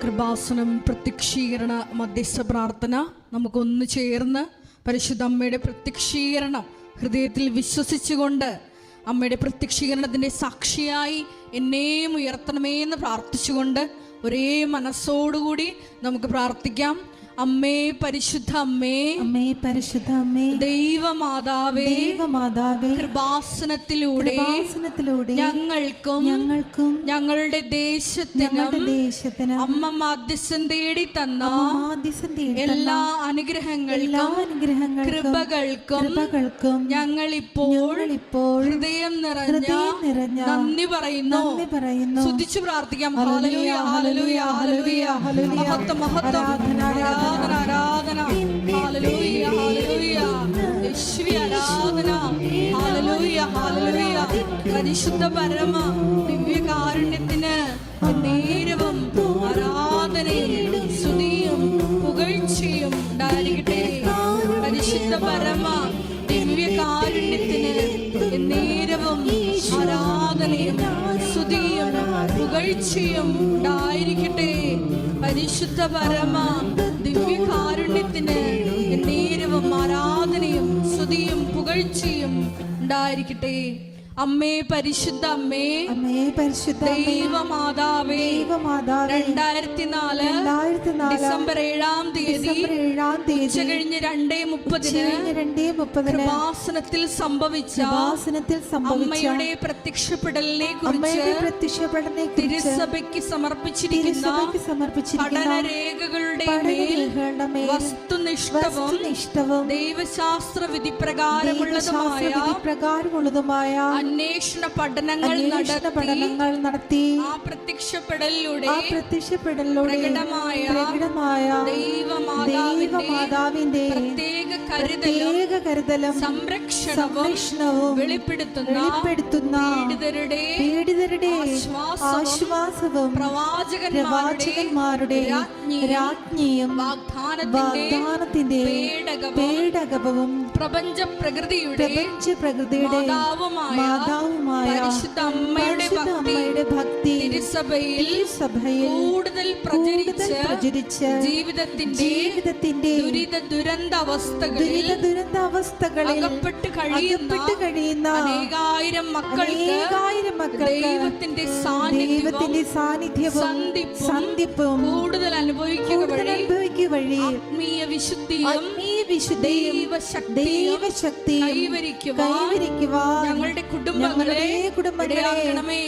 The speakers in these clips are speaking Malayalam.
കൃപാസനം പ്രത്യക്ഷീകരണ മധ്യസ്ഥ പ്രാർത്ഥന. നമുക്കൊന്ന് ചേർന്ന് പരിശുദ്ധ അമ്മയുടെ പ്രത്യക്ഷീകരണം ഹൃദയത്തിൽ വിശ്വസിച്ചുകൊണ്ട് അമ്മയുടെ പ്രത്യക്ഷീകരണത്തിൻ്റെ സാക്ഷിയായി എന്നെയും ഉയർത്തണമേ എന്ന് പ്രാർത്ഥിച്ചുകൊണ്ട് ഒരേ മനസ്സോടുകൂടി നമുക്ക് പ്രാർത്ഥിക്കാം. അമ്മേ പരിശുദ്ധ അമ്മേ, അമ്മേ പരിശുദ്ധ അമ്മേ, ദൈവമാതാവേ, ദൈവമാതാവേ, കൃപാസനത്തിലൂടെ ഞങ്ങൾക്കും ഞങ്ങളുടെ ദേശത്തിനും അമ്മ മാധ്യസ്ഥം തേടി തന്ന എല്ലാ അനുഗ്രഹങ്ങൾക്കും കൃപകൾക്കും ഞങ്ങളിപ്പോൾ ഹൃദയം നിറഞ്ഞ നന്ദി പറയുന്നു. സ്തുതിച്ചു പ്രാർത്ഥിക്കാം. ഹല്ലേലൂയ, ഹല്ലേലൂയ, ഹല്ലേലൂയ, മഹത്വം, മഹത്വം, ആരാധന, ഹല്ലേലൂയ, ഹല്ലേലൂയ, യേശുവേ ആരാധന, ഹല്ലേലൂയ, ഹല്ലേലൂയ. പരിശുദ്ധ പരമ ദിവ്യകാരുണ്യത്തിന് നേരവും ആരാധനയും സ്തുതിയും പുകഴ്ചയും ഉണ്ടായിരിക്കട്ടെ. പരിശുദ്ധ പരമ ദിവ്യകാരുണ്യത്തിന് നേരവും ആരാധനയും സ്തുതിയും പുകഴ്ചയും ഉണ്ടായിരിക്കട്ടെ. പരിശുദ്ധ പരമ ദിവ്യകാരുണ്യത്തിന് നേരവും ആരാധനയും സ്തുതിയും പുകഴ്ചയും ഉണ്ടായിരിക്കട്ടെ. അമ്മേ പരിശുദ്ധ അമ്മേ, അമ്മേ പരിശുദ്ധ ദൈവമാതാവേ, 2004 ഡിസംബർ 7-ാം തീയതി ഉച്ചകഴിഞ്ഞ് 2:30 കൃപാസനത്തിൽ സംഭവിച്ച അമ്മയുടെ പ്രത്യക്ഷപ്പെടലിനെ കുറിച്ച് തിരുസഭയ്ക്ക് സമർപ്പിച്ചിരിക്കുന്ന പഠനരേഖകളുടെ മേൽ വസ്തുനിഷ്ഠവും ദൈവശാസ്ത്ര വിധിപ്രകാരമുള്ളതുമായ അന്വേഷണ പഠനങ്ങൾ നടത്തി ആ പ്രത്യക്ഷപ്പെടലിലൂടെ പ്രകടമായ ദൈവമാതാവിന്റെ പ്രത്യേക കരുതലും സംരക്ഷണവും വെളിപ്പെടുത്തുന്ന പീഡിതരുടെ ആശ്വാസവും പ്രവാചകന്മാരുടെ രാജ്ഞിയും വാഗ്ദാനത്തിന്റെ പേടകവും പ്രപഞ്ച പ്രകൃതിയുടെ മാതാവുമായ പരിശുദ്ധ അമ്മയുടെ ഭക്തി തിരുസഭയിൽ കൂടുതൽ പ്രചരിച്ച് ജീവിതത്തിന്റെ ദുരന്താവസ്ഥകളിൽ അകപ്പെട്ട് കഴിയുന്ന അനേകായിരം മക്കൾക്ക് ദൈവത്തിന്റെ സാന്നിധ്യവും സന്ധിപ്പും കൂടുതൽ അനുഭവിക്കുക വഴി ആത്മീയ വിശുദ്ധിയും ദൈവശക്തി കൈവരിക്കുവാൻ ഞങ്ങളുടെ കുടുംബങ്ങളെ ഇടയാക്കണമേ.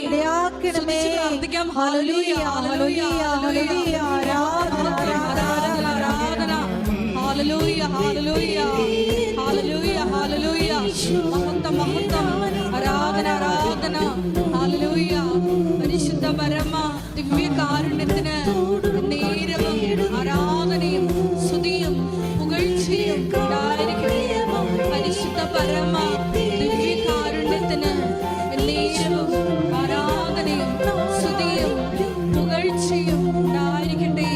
പ്രാർത്ഥിക്കാം. ഹല്ലേലൂയ, ഹല്ലേലൂയ, ഹല്ലേലൂയ, ആരാധന, ഹല്ലേലൂയ, ഹല്ലേലൂയ, ഹല്ലേലൂയ, ഹല്ലേലൂയ, മഹത്വം, മഹത്വം, ആരാധന, ഹല്ലേലൂയ. പരിശുദ്ധ പരമ ദിവ്യകാരുണ്യത്തിന് നേരവും ആരാധനയും സ്തുതിയും പുകഴ്ചയും ഉണ്ടായിരിക്കട്ടെ. പരിശുദ്ധ പരമ ദിവ്യകാരുണ്യത്തിന് നേരവും ആരാധനയും സ്തുതിയും പുകഴ്ചയും ഉണ്ടായിരിക്കട്ടെ.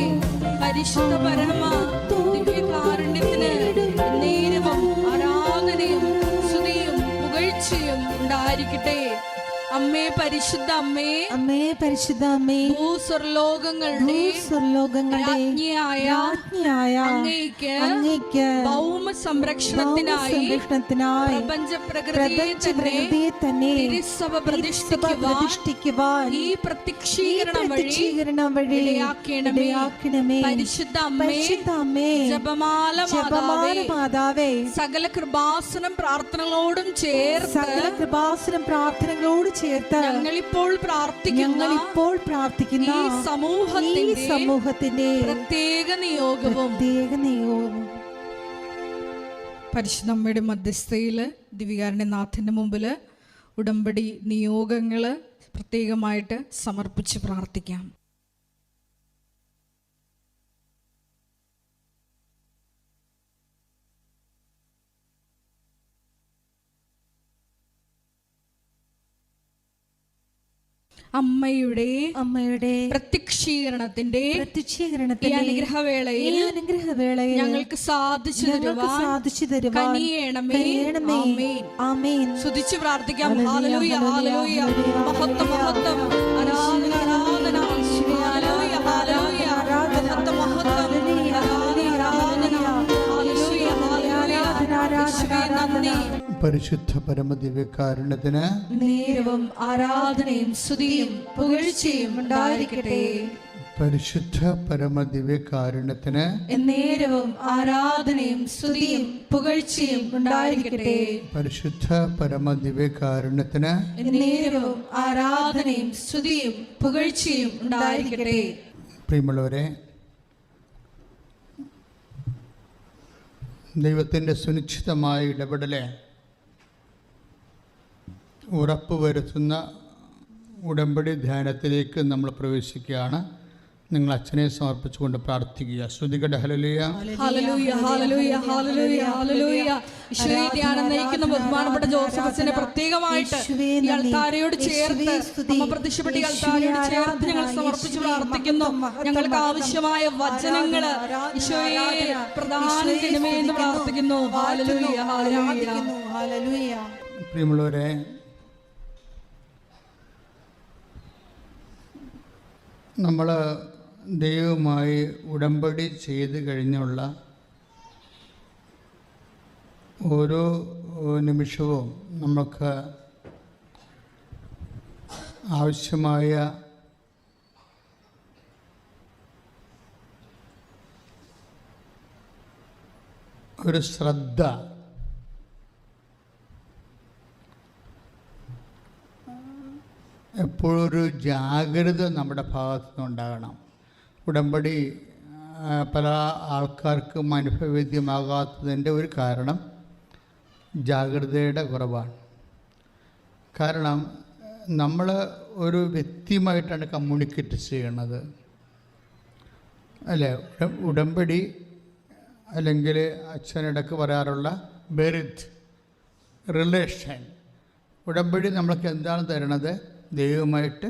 പരിശുദ്ധ പരമ ദിവ്യകാരുണ്യത്തിന് നേരവും ആരാധനയും സ്തുതിയും പുകഴ്ചയും ഉണ്ടായിരിക്കട്ടെ. അമ്മേ പരിശുദ്ധ അമ്മേ, അമ്മേ പരിശുദ്ധ അമ്മേ, ഭൂസ്വർലോകങ്ങളുടെ രാജ്ഞിയായ അങ്ങേയ്ക്ക് ഭൗമ സംരക്ഷണത്തിനായി പ്രപഞ്ച പ്രകൃതിയെ തന്നെ തിരുസഭ പ്രതിഷ്ഠിക്കുവാൻ ഈ പ്രത്യക്ഷീകരണം വഴി ഇടയാക്കണമേ. പരിശുദ്ധ അമ്മേ, ജപമാല മാതാവേ, സകല കൃപാസനം പ്രാർത്ഥനകളോടും ചേർത്ത് ഞങ്ങളിപ്പോൾ പ്രാർത്ഥിക്കുന്ന ഈ സമൂഹത്തിന്റെ പ്രത്യേക നിയോഗവും പരിശുദ്ധ അമ്മയുടെ മധ്യസ്ഥയില് ദിവ്യകാരുണ്യനാഥന്റെ മുമ്പില് ഉടമ്പടി നിയോഗങ്ങള് പ്രത്യേകമായിട്ട് സമർപ്പിച്ച് പ്രാർത്ഥിക്കാം. അമ്മയുടെ പ്രത്യക്ഷീകരണത്തിന്റെ അനുഗ്രഹവേളയിൽ ഞങ്ങൾക്ക് സാധിച്ചു തരുവാൻ കനിയണമേ. ആമേൻ. സ്തുതിച്ചു പ്രാർത്ഥിക്കാം. ഹല്ലേലൂയ, ഹല്ലേലൂയ, മഹത്വം, മഹത്വം, ആരാധന, ആരാധന, ഹല്ലേലൂയ, ഹല്ലേലൂയ, പരിശുദ്ധ പരമദിവ്യകാരുണ്യത്തിന് നേരവും ആരാധനയും സ്തുതിയും പുകഴ്ചയും ഉണ്ടായിരിക്കട്ടെ. പരിശുദ്ധ പരമദിവ്യകാരുണ്യത്തിന് നേരവും ആരാധനയും സ്തുതിയും പുകഴ്ചയും ഉണ്ടായിരിക്കട്ടെ. പരിശുദ്ധ പരമദിവ്യകാരുണ്യത്തിന് നേരവും ആരാധനയും സ്തുതിയും പുകഴ്ചയും ഉണ്ടായിരിക്കട്ടെ. പ്രിയമുള്ളവരെ, ദൈവത്തിൻ്റെ സുനിശ്ചിതമായ ഇടപെടലെ ഉറപ്പുവരുത്തുന്ന ഉടമ്പടി ധ്യാനത്തിലേക്ക് നമ്മൾ പ്രവേശിക്കുകയാണ്. നിങ്ങൾ അച്ഛനെ സമർപ്പിച്ചുകൊണ്ട് പ്രാർത്ഥിക്കുക. ശ്രുതികട hallelujah hallelujah hallelujah hallelujah hallelujah. ഈശോയെ ധ്യാനം നയിക്കുന്ന ബഹുമാനപ്പെട്ട ജോസഫ് അച്ഛനെ പ്രത്യേകമായിട്ട് ഈ അൾത്താരയോട് ചേർത്ത് അമ്മ പ്രത്യക്ഷപ്പെട്ട ഈ അൾത്താരയോട് ചേർത്ത് ഞങ്ങൾ സമർപ്പിച്ച് പ്രാർത്ഥിക്കുന്നു. ഞങ്ങൾക്ക് ആവശ്യമായ വചനങ്ങൾ ഈശോയെ പ്രദാനം ചെയ്യണമേ എന്ന് പ്രാർത്ഥിക്കുന്നു. Hallelujah hallelujah. പ്രിയമുള്ളവരെ, നമ്മൾ ദൈവവുമായി ഉടമ്പടി ചെയ്ത് കഴിഞ്ഞുള്ള ഓരോ നിമിഷവും നമുക്ക് ആവശ്യമായ ഒരു ശ്രദ്ധ എപ്പോഴൊരു ജാഗ്രത നമ്മുടെ ഭാഗത്തു നിന്നുണ്ടാകണം. ഉടമ്പടി പല ആൾക്കാർക്കും അനുഭവവേദ്യമാകാത്തതിൻ്റെ ഒരു കാരണം ജാഗ്രതയുടെ കുറവാണ്. കാരണം നമ്മൾ ഒരു വ്യക്തിയുമായിട്ടാണ് കമ്മ്യൂണിക്കേറ്റ് ചെയ്യണത്, അല്ലേ? ഉടമ്പടി അല്ലെങ്കിൽ അച്ഛനിടക്ക് പറയാറുള്ള ബെറിത്ത് റിലേഷൻ. ഉടമ്പടി നമ്മൾക്ക് എന്താണ് തരണത്? ദൈവമായിട്ട്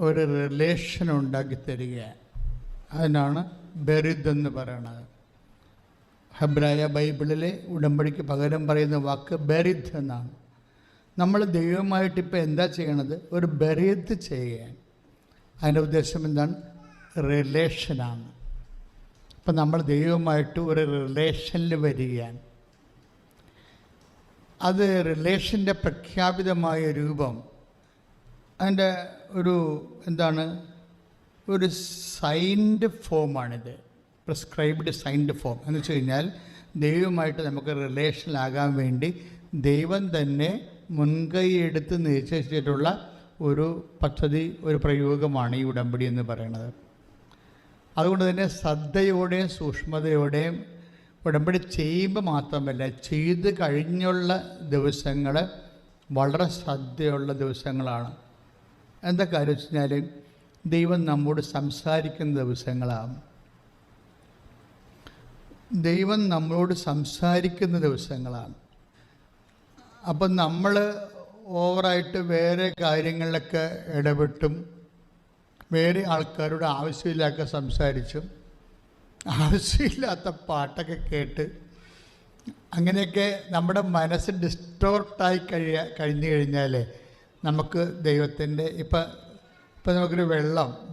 ഒരു റിലേഷൻ ഉണ്ടാക്കി തരിക. അതിനാണ് ബെറിദ് എന്ന് പറയുന്നത്. ഹെബ്രായ ബൈബിളിലെ ഉടമ്പടിക്ക് പകരം പറയുന്ന വാക്ക് ബെറിദ് എന്നാണ്. നമ്മൾ ദൈവമായിട്ട് ഇപ്പോൾ എന്താ ചെയ്യണത്? ഒരു ബെറിദ് ചെയ്യുക. അതിൻ്റെ ഉദ്ദേശം എന്താണ്? റിലേഷനാണ്. അപ്പം നമ്മൾ ദൈവമായിട്ട് ഒരു റിലേഷനിൽ വരികയാണ്. അത് റിലേഷൻ്റെ പ്രഖ്യാപിതമായ രൂപം, അതിൻ്റെ ഒരു എന്താണ്, ഒരു സൈൻഡ് ഫോമാണിത്. പ്രിസ്ക്രൈബ്ഡ് സൈൻഡ് ഫോം എന്ന് വെച്ച് കഴിഞ്ഞാൽ ദൈവമായിട്ട് നമുക്ക് റിലേഷനിലാകാൻ വേണ്ടി ദൈവം തന്നെ മുൻകൈയെടുത്ത് നിശ്ചയിച്ചിട്ടുള്ള ഒരു പദ്ധതി, ഒരു പ്രയോഗമാണ് ഈ ഉടമ്പടി എന്ന് പറയുന്നത്. അതുകൊണ്ട് തന്നെ ശ്രദ്ധയോടെയും സൂക്ഷ്മതയോടെയും ഉടമ്പടി ചെയ്യുമ്പോൾ മാത്രമല്ല, ചെയ്ത് കഴിഞ്ഞുള്ള ദിവസങ്ങൾ വളരെ ശ്രദ്ധയുള്ള ദിവസങ്ങളാണ്. എന്താ കാര്യം വെച്ച് കഴിഞ്ഞാൽ ദൈവം നമ്മോട് സംസാരിക്കുന്ന ദിവസങ്ങളാണ്. ദൈവം നമ്മളോട് സംസാരിക്കുന്ന ദിവസങ്ങളാണ്. അപ്പം നമ്മൾ ഓവറായിട്ട് വേറെ കാര്യങ്ങളിലൊക്കെ ഇടപെട്ടും വേറെ ആൾക്കാരോട് ആവശ്യമില്ലാത്ത സംസാരിച്ചും ആവശ്യമില്ലാത്ത പാട്ടൊക്കെ കേട്ട് അങ്ങനെയൊക്കെ നമ്മുടെ മനസ്സ് ഡിസ്റ്റോർട്ടായി കഴിഞ്ഞു കഴിഞ്ഞാൽ നമുക്ക് ദൈവത്തിൻ്റെ ഇപ്പം നമുക്കൊരു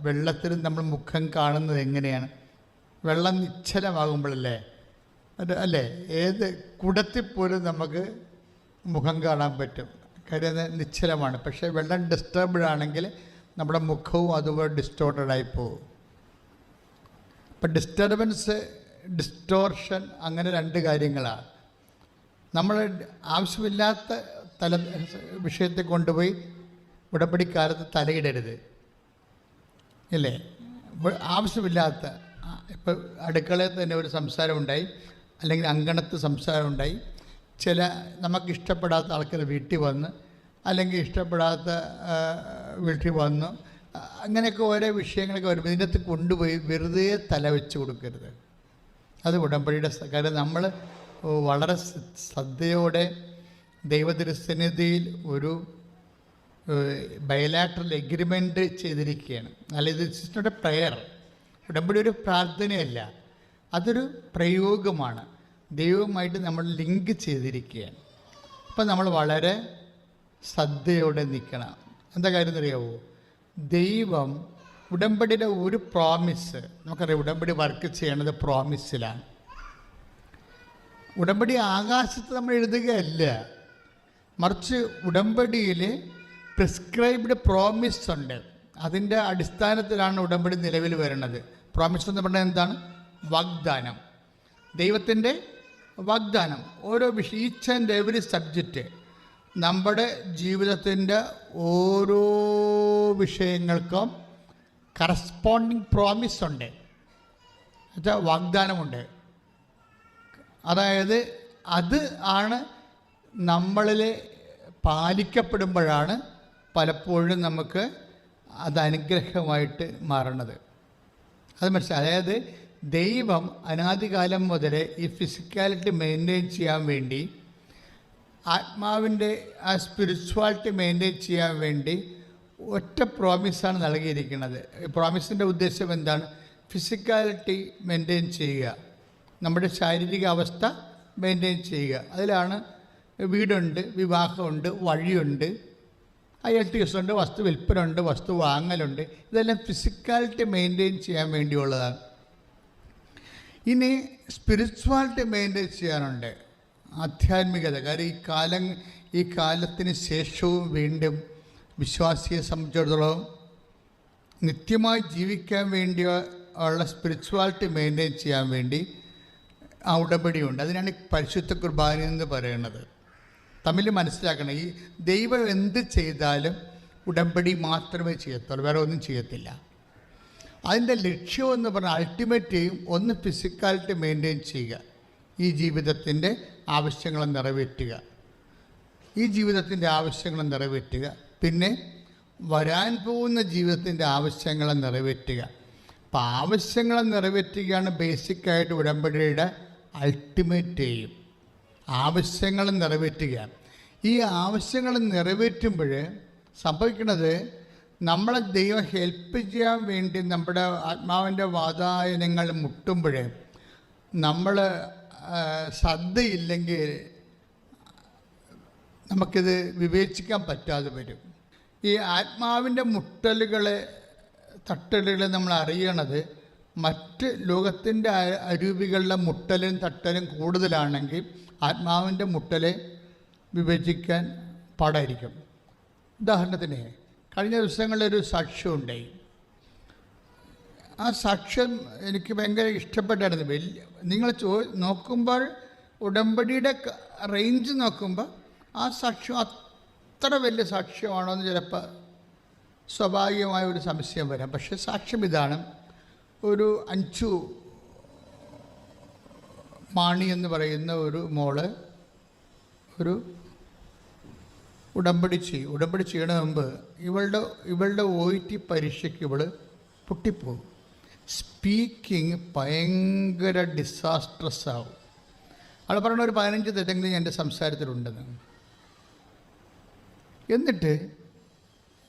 വെള്ളത്തിൽ നമ്മൾ മുഖം കാണുന്നത് എങ്ങനെയാണ്? വെള്ളം നിശ്ചലമാകുമ്പോഴല്ലേ അല്ലേ? ഏത് കുടത്തിൽ പോലും നമുക്ക് മുഖം കാണാൻ പറ്റും. കാര്യം അത് നിശ്ചലമാണ്. പക്ഷേ വെള്ളം ഡിസ്റ്റർബ്ഡ് ആണെങ്കിൽ നമ്മുടെ മുഖവും അതുപോലെ ഡിസ്റ്റോർട്ടഡായി പോകും. അപ്പം ഡിസ്റ്റർബൻസ്, ഡിസ്റ്റോർഷൻ, അങ്ങനെ രണ്ട് കാര്യങ്ങളാണ്. നമ്മൾ ആവശ്യമില്ലാത്ത വിഷയത്തെ കൊണ്ടുപോയി ഉടമ്പടിക്കാലത്ത് തലയിടരുത്, ഇല്ലേ? ആവശ്യമില്ലാത്ത ഇപ്പം അടുക്കളയിൽ തന്നെ ഒരു സംസാരമുണ്ടായി, അല്ലെങ്കിൽ അങ്കണത്ത് സംസാരമുണ്ടായി, ചില നമുക്കിഷ്ടപ്പെടാത്ത ആൾക്കാർ വീട്ടിൽ വന്ന്, അല്ലെങ്കിൽ ഇഷ്ടപ്പെടാത്ത വീട്ടിൽ വന്നു, അങ്ങനെയൊക്കെ ഓരോ വിഷയങ്ങളൊക്കെ വരുമ്പോൾ ഇതിനകത്ത് കൊണ്ടുപോയി വെറുതെ തല വെച്ച് കൊടുക്കരുത്. അത് ഉടമ്പടിയുടെ കാര്യം. നമ്മൾ വളരെ ശ്രദ്ധയോടെ ദൈവതിരുസന്നിധിയിൽ ഒരു ബയലാട്രൽ എഗ്രിമെൻ്റ് ചെയ്തിരിക്കുകയാണ്. അല്ല, ഇത് ഇറ്റ്സ് നോട്ട് എ പ്രയർ. ഉടമ്പടി ഒരു പ്രാർത്ഥനയല്ല, അതൊരു പ്രയോഗമാണ്. ദൈവവുമായിട്ട് നമ്മൾ ലിങ്ക് ചെയ്തിരിക്കുകയാണ്. അപ്പം നമ്മൾ വളരെ ശ്രദ്ധയോടെ നിൽക്കണം. എന്താ കാര്യം എന്നറിയാവോ? ദൈവം ഉടമ്പടിയുടെ ഒരു പ്രോമിസ്, നമുക്കറിയാം ഉടമ്പടി വർക്ക് ചെയ്യണത് പ്രോമിസിലാണ്. ഉടമ്പടി ആകാശത്ത് നമ്മൾ എഴുതുകയല്ല, മറിച്ച് ഉടമ്പടിയിൽ പ്രിസ്ക്രൈബ്ഡ് പ്രോമിസ് ഉണ്ട്. അതിൻ്റെ അടിസ്ഥാനത്തിലാണ് ഉടമ്പടി നിലവിൽ വരുന്നത്. പ്രോമിസ് എന്ന് പറഞ്ഞാൽ എന്താണ്? വാഗ്ദാനം, ദൈവത്തിൻ്റെ വാഗ്ദാനം. ഓരോ വിഷയം, ഈച്ച് ആൻഡ് എവറി സബ്ജക്റ്റ്, നമ്മുടെ ജീവിതത്തിൻ്റെ ഓരോ വിഷയങ്ങൾക്കും കറസ്പോണ്ടിങ് പ്രോമിസ് ഉണ്ട്, എന്നുവെച്ചാൽ വാഗ്ദാനമുണ്ട്. അതായത് അത് ആണ് നമ്മളിൽ പാലിക്കപ്പെടുമ്പോഴാണ് പലപ്പോഴും നമുക്ക് അത് അനുഗ്രഹമായിട്ട് മാറണത്. അത് മനസ്സിലായി. അതായത് ദൈവം അനാദികാലം മുതൽ ഈ ഫിസിക്കാലിറ്റി മെയിൻറ്റെയിൻ ചെയ്യാൻ വേണ്ടി, ആത്മാവിൻ്റെ ആ സ്പിരിച്വാലിറ്റി മെയിൻറ്റെയിൻ ചെയ്യാൻ വേണ്ടി ഒറ്റ പ്രോമിസാണ് നൽകിയിരിക്കുന്നത്. പ്രോമിസിൻ്റെ ഉദ്ദേശം എന്താണ്? ഫിസിക്കാലിറ്റി മെയിൻറ്റെയിൻ ചെയ്യുക, നമ്മുടെ ശാരീരിക അവസ്ഥ മെയിൻറ്റെയിൻ ചെയ്യുക. അതിലാണ് വീടുണ്ട്, വിവാഹമുണ്ട്, വഴിയുണ്ട്, ILTS ഉണ്ട്, വസ്തു വിൽപ്പന, വസ്തു വാങ്ങലുണ്ട്. ഇതെല്ലാം ഫിസിക്കാലിറ്റി മെയിൻറ്റെയിൻ ചെയ്യാൻ വേണ്ടിയുള്ളതാണ്. ഇനി സ്പിരിച്വാലിറ്റി മെയിൻറ്റെയിൻ ചെയ്യാനുണ്ട്, ആധ്യാത്മികത. കാരണം ഈ കാലത്തിന് ശേഷവും വീണ്ടും വിശ്വാസിയെ സംബന്ധിച്ചിടത്തോളം നിത്യമായി ജീവിക്കാൻ വേണ്ടി ഉള്ള സ്പിരിച്വാലിറ്റി മെയിൻറ്റെയിൻ ചെയ്യാൻ വേണ്ടി ആ ഉടമ്പടിയുണ്ട്. അതിനാണ് പരിശുദ്ധ കുർബാന എന്ന് പറയുന്നത്. തമ്മിൽ മനസ്സിലാക്കണം, ഈ ദൈവം എന്ത് ചെയ്താലും ഉടമ്പടി മാത്രമേ ചെയ്യത്തുള്ളൂ, വേറെ ഒന്നും ചെയ്യത്തില്ല. അതിൻ്റെ ലക്ഷ്യമെന്ന് പറഞ്ഞാൽ അൾട്ടിമേറ്റ് എയിം ഒന്ന് ഫിസിക്കാലിറ്റി മെയിൻറ്റെയിൻ ചെയ്യുക, ഈ ജീവിതത്തിൻ്റെ ആവശ്യങ്ങൾ നിറവേറ്റുക, ഈ ജീവിതത്തിൻ്റെ ആവശ്യങ്ങൾ നിറവേറ്റുക, പിന്നെ വരാൻ പോകുന്ന ജീവിതത്തിൻ്റെ ആവശ്യങ്ങൾ നിറവേറ്റുക. അപ്പോൾ ആവശ്യങ്ങൾ നിറവേറ്റുകയാണ് ബേസിക്കായിട്ട് ഉടമ്പടിയുടെ അൾട്ടിമേറ്റ് എയിം. ആവശ്യങ്ങൾ നിറവേറ്റുക. ഈ ആവശ്യങ്ങൾ നിറവേറ്റുമ്പോൾ സംഭവിക്കുന്നത്, നമ്മളെ ദൈവം ഹെൽപ്പ് ചെയ്യാൻ വേണ്ടി നമ്മുടെ ആത്മാവിൻ്റെ വാതായനങ്ങൾ മുട്ടുമ്പോൾ നമ്മൾ ശ്രദ്ധയില്ലെങ്കിൽ നമുക്കിത് വിവേചിക്കാൻ പറ്റാതെ വരും. ഈ ആത്മാവിൻ്റെ മുട്ടലുകളെ, തട്ടലുകളെ നമ്മൾ അറിയണത് മറ്റ് ലോകത്തിൻ്റെ അരൂപികളുടെ മുട്ടലും തട്ടലും കൂടുതലാണെങ്കിൽ ആത്മാവിൻ്റെ മുട്ടലെ വിഭജിക്കാൻ പാടായിരിക്കും. ഉദാഹരണത്തിന് കഴിഞ്ഞ ദിവസങ്ങളിലൊരു സാക്ഷ്യം ഉണ്ടായി. ആ സാക്ഷ്യം എനിക്ക് ഭയങ്കര ഇഷ്ടപ്പെട്ടായിരുന്നു. നിങ്ങൾ നോക്കുമ്പോൾ ഉടമ്പടിയുടെ റേഞ്ച് നോക്കുമ്പോൾ ആ സാക്ഷ്യം അത്ര വലിയ സാക്ഷ്യമാണോ എന്ന് ചിലപ്പോൾ സ്വാഭാവികമായ ഒരു സംശയം വരാം. പക്ഷേ സാക്ഷ്യം ഇതാണ്. ഒരു അഞ്ചു മാണി എന്ന് പറയുന്ന ഒരു മോള് ഒരു ഉടമ്പടി ചെയ്യണ മുമ്പ് ഇവളുടെ OET പരീക്ഷയ്ക്ക് ഇവൾ പൊട്ടിപ്പോകും. സ്പീക്കിങ് ഭയങ്കര ഡിസാസ്ട്രസ് ആവും. അവൾ പറഞ്ഞ ഒരു 15 തെറ്റെങ്കിലും എൻ്റെ സംസാരത്തിലുണ്ടെന്ന്. എന്നിട്ട്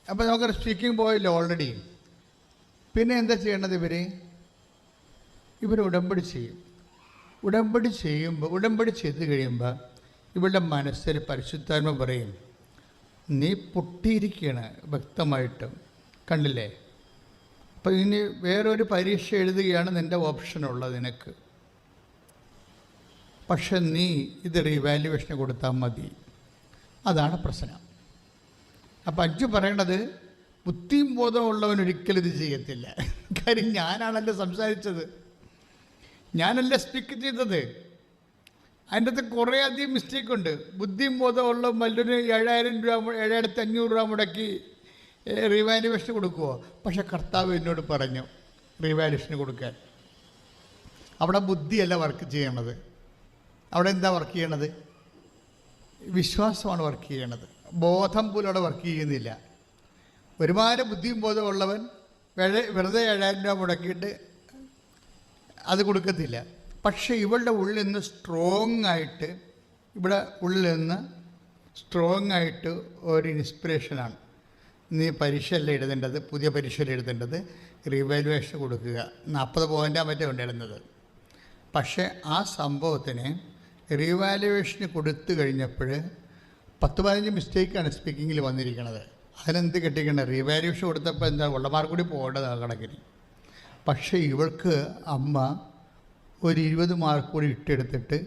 അപ്പോൾ നമുക്ക് സ്പീക്കിംഗ് പോയല്ലോ ഓൾറെഡി. പിന്നെ എന്താ ചെയ്യേണ്ടത്? ഇവർ ഉടമ്പടി ചെയ്യും. ഉടമ്പടി ചെയ്ത് കഴിയുമ്പോൾ ഇവളുടെ മനസ്സിൽ പരിശുദ്ധാത്മ പറയും, നീ പൊട്ടിയിരിക്കുകയാണ് വ്യക്തമായിട്ടും, കണ്ടില്ലേ? അപ്പോൾ ഇനി വേറൊരു പരീക്ഷ എഴുതുകയാണ് നിൻ്റെ ഓപ്ഷനുള്ളത് നിനക്ക്. പക്ഷെ നീ ഇത് റീവാലുവേഷന് കൊടുത്താൽ മതി. അതാണ് പ്രശ്നം. അപ്പം അഞ്ചു പറയണത്, ബുദ്ധിയും ബോധമുള്ളവൻ ഒരിക്കലും ഇത് ചെയ്യത്തില്ല. കാര്യം ഞാനാണല്ലോ സംസാരിച്ചത്, ഞാനല്ല സ്പീക്ക് ചെയ്തത്. അതിൻ്റെ അകത്ത് കുറേ അധികം മിസ്റ്റേക്കുണ്ട്. ബുദ്ധിയും ബോധമുള്ള വല്ലൊരു 7,000 രൂപ 7,500 രൂപ മുടക്കി റീവാലുവേഷൻ കൊടുക്കുമോ? പക്ഷെ കർത്താവ് എന്നോട് പറഞ്ഞു റീവാലുവേഷന് കൊടുക്കാൻ. അവിടെ ബുദ്ധിയല്ല വർക്ക് ചെയ്യണത്. അവിടെ എന്താ വർക്ക് ചെയ്യണത്? വിശ്വാസമാണ് വർക്ക് ചെയ്യണത്. ബോധം പോലും അവിടെ വർക്ക് ചെയ്യുന്നില്ല. ഒരുപാട് ബുദ്ധിയും ബോധമുള്ളവൻ വെറുതെ 7,000 രൂപ മുടക്കിയിട്ട് അത് കൊടുക്കത്തില്ല. പക്ഷേ ഇവളുടെ ഉള്ളിൽ നിന്ന് സ്ട്രോങ് ആയിട്ട് ഒരു ഇൻസ്പിറേഷനാണ്. നീ പരീക്ഷയല്ല എഴുതേണ്ടത്, പുതിയ പരീക്ഷയിൽ എഴുതേണ്ടത്, റീവാലുവേഷൻ കൊടുക്കുക. 40 പോയിൻ്റാണ് മറ്റേ ഉണ്ടായിരുന്നത്. പക്ഷേ ആ സംഭവത്തിന് റീവാലുവേഷന് കൊടുത്തു കഴിഞ്ഞപ്പോൾ 10-15 മിസ്റ്റേക്കാണ് സ്പീക്കിങ്ങിൽ വന്നിരിക്കുന്നത്. അതിനെന്ത് കെട്ടിക്കണം? റീവാലുവേഷൻ കൊടുത്തപ്പോൾ എന്താ ഉള്ളമാർ കൂടി പോകേണ്ടത് ആ കണക്കിന്. പക്ഷേ ഇവൾക്ക് അമ്മ ഒരു 20 മാർക്ക് കൂടി ഇട്ടെടുത്തിട്ട്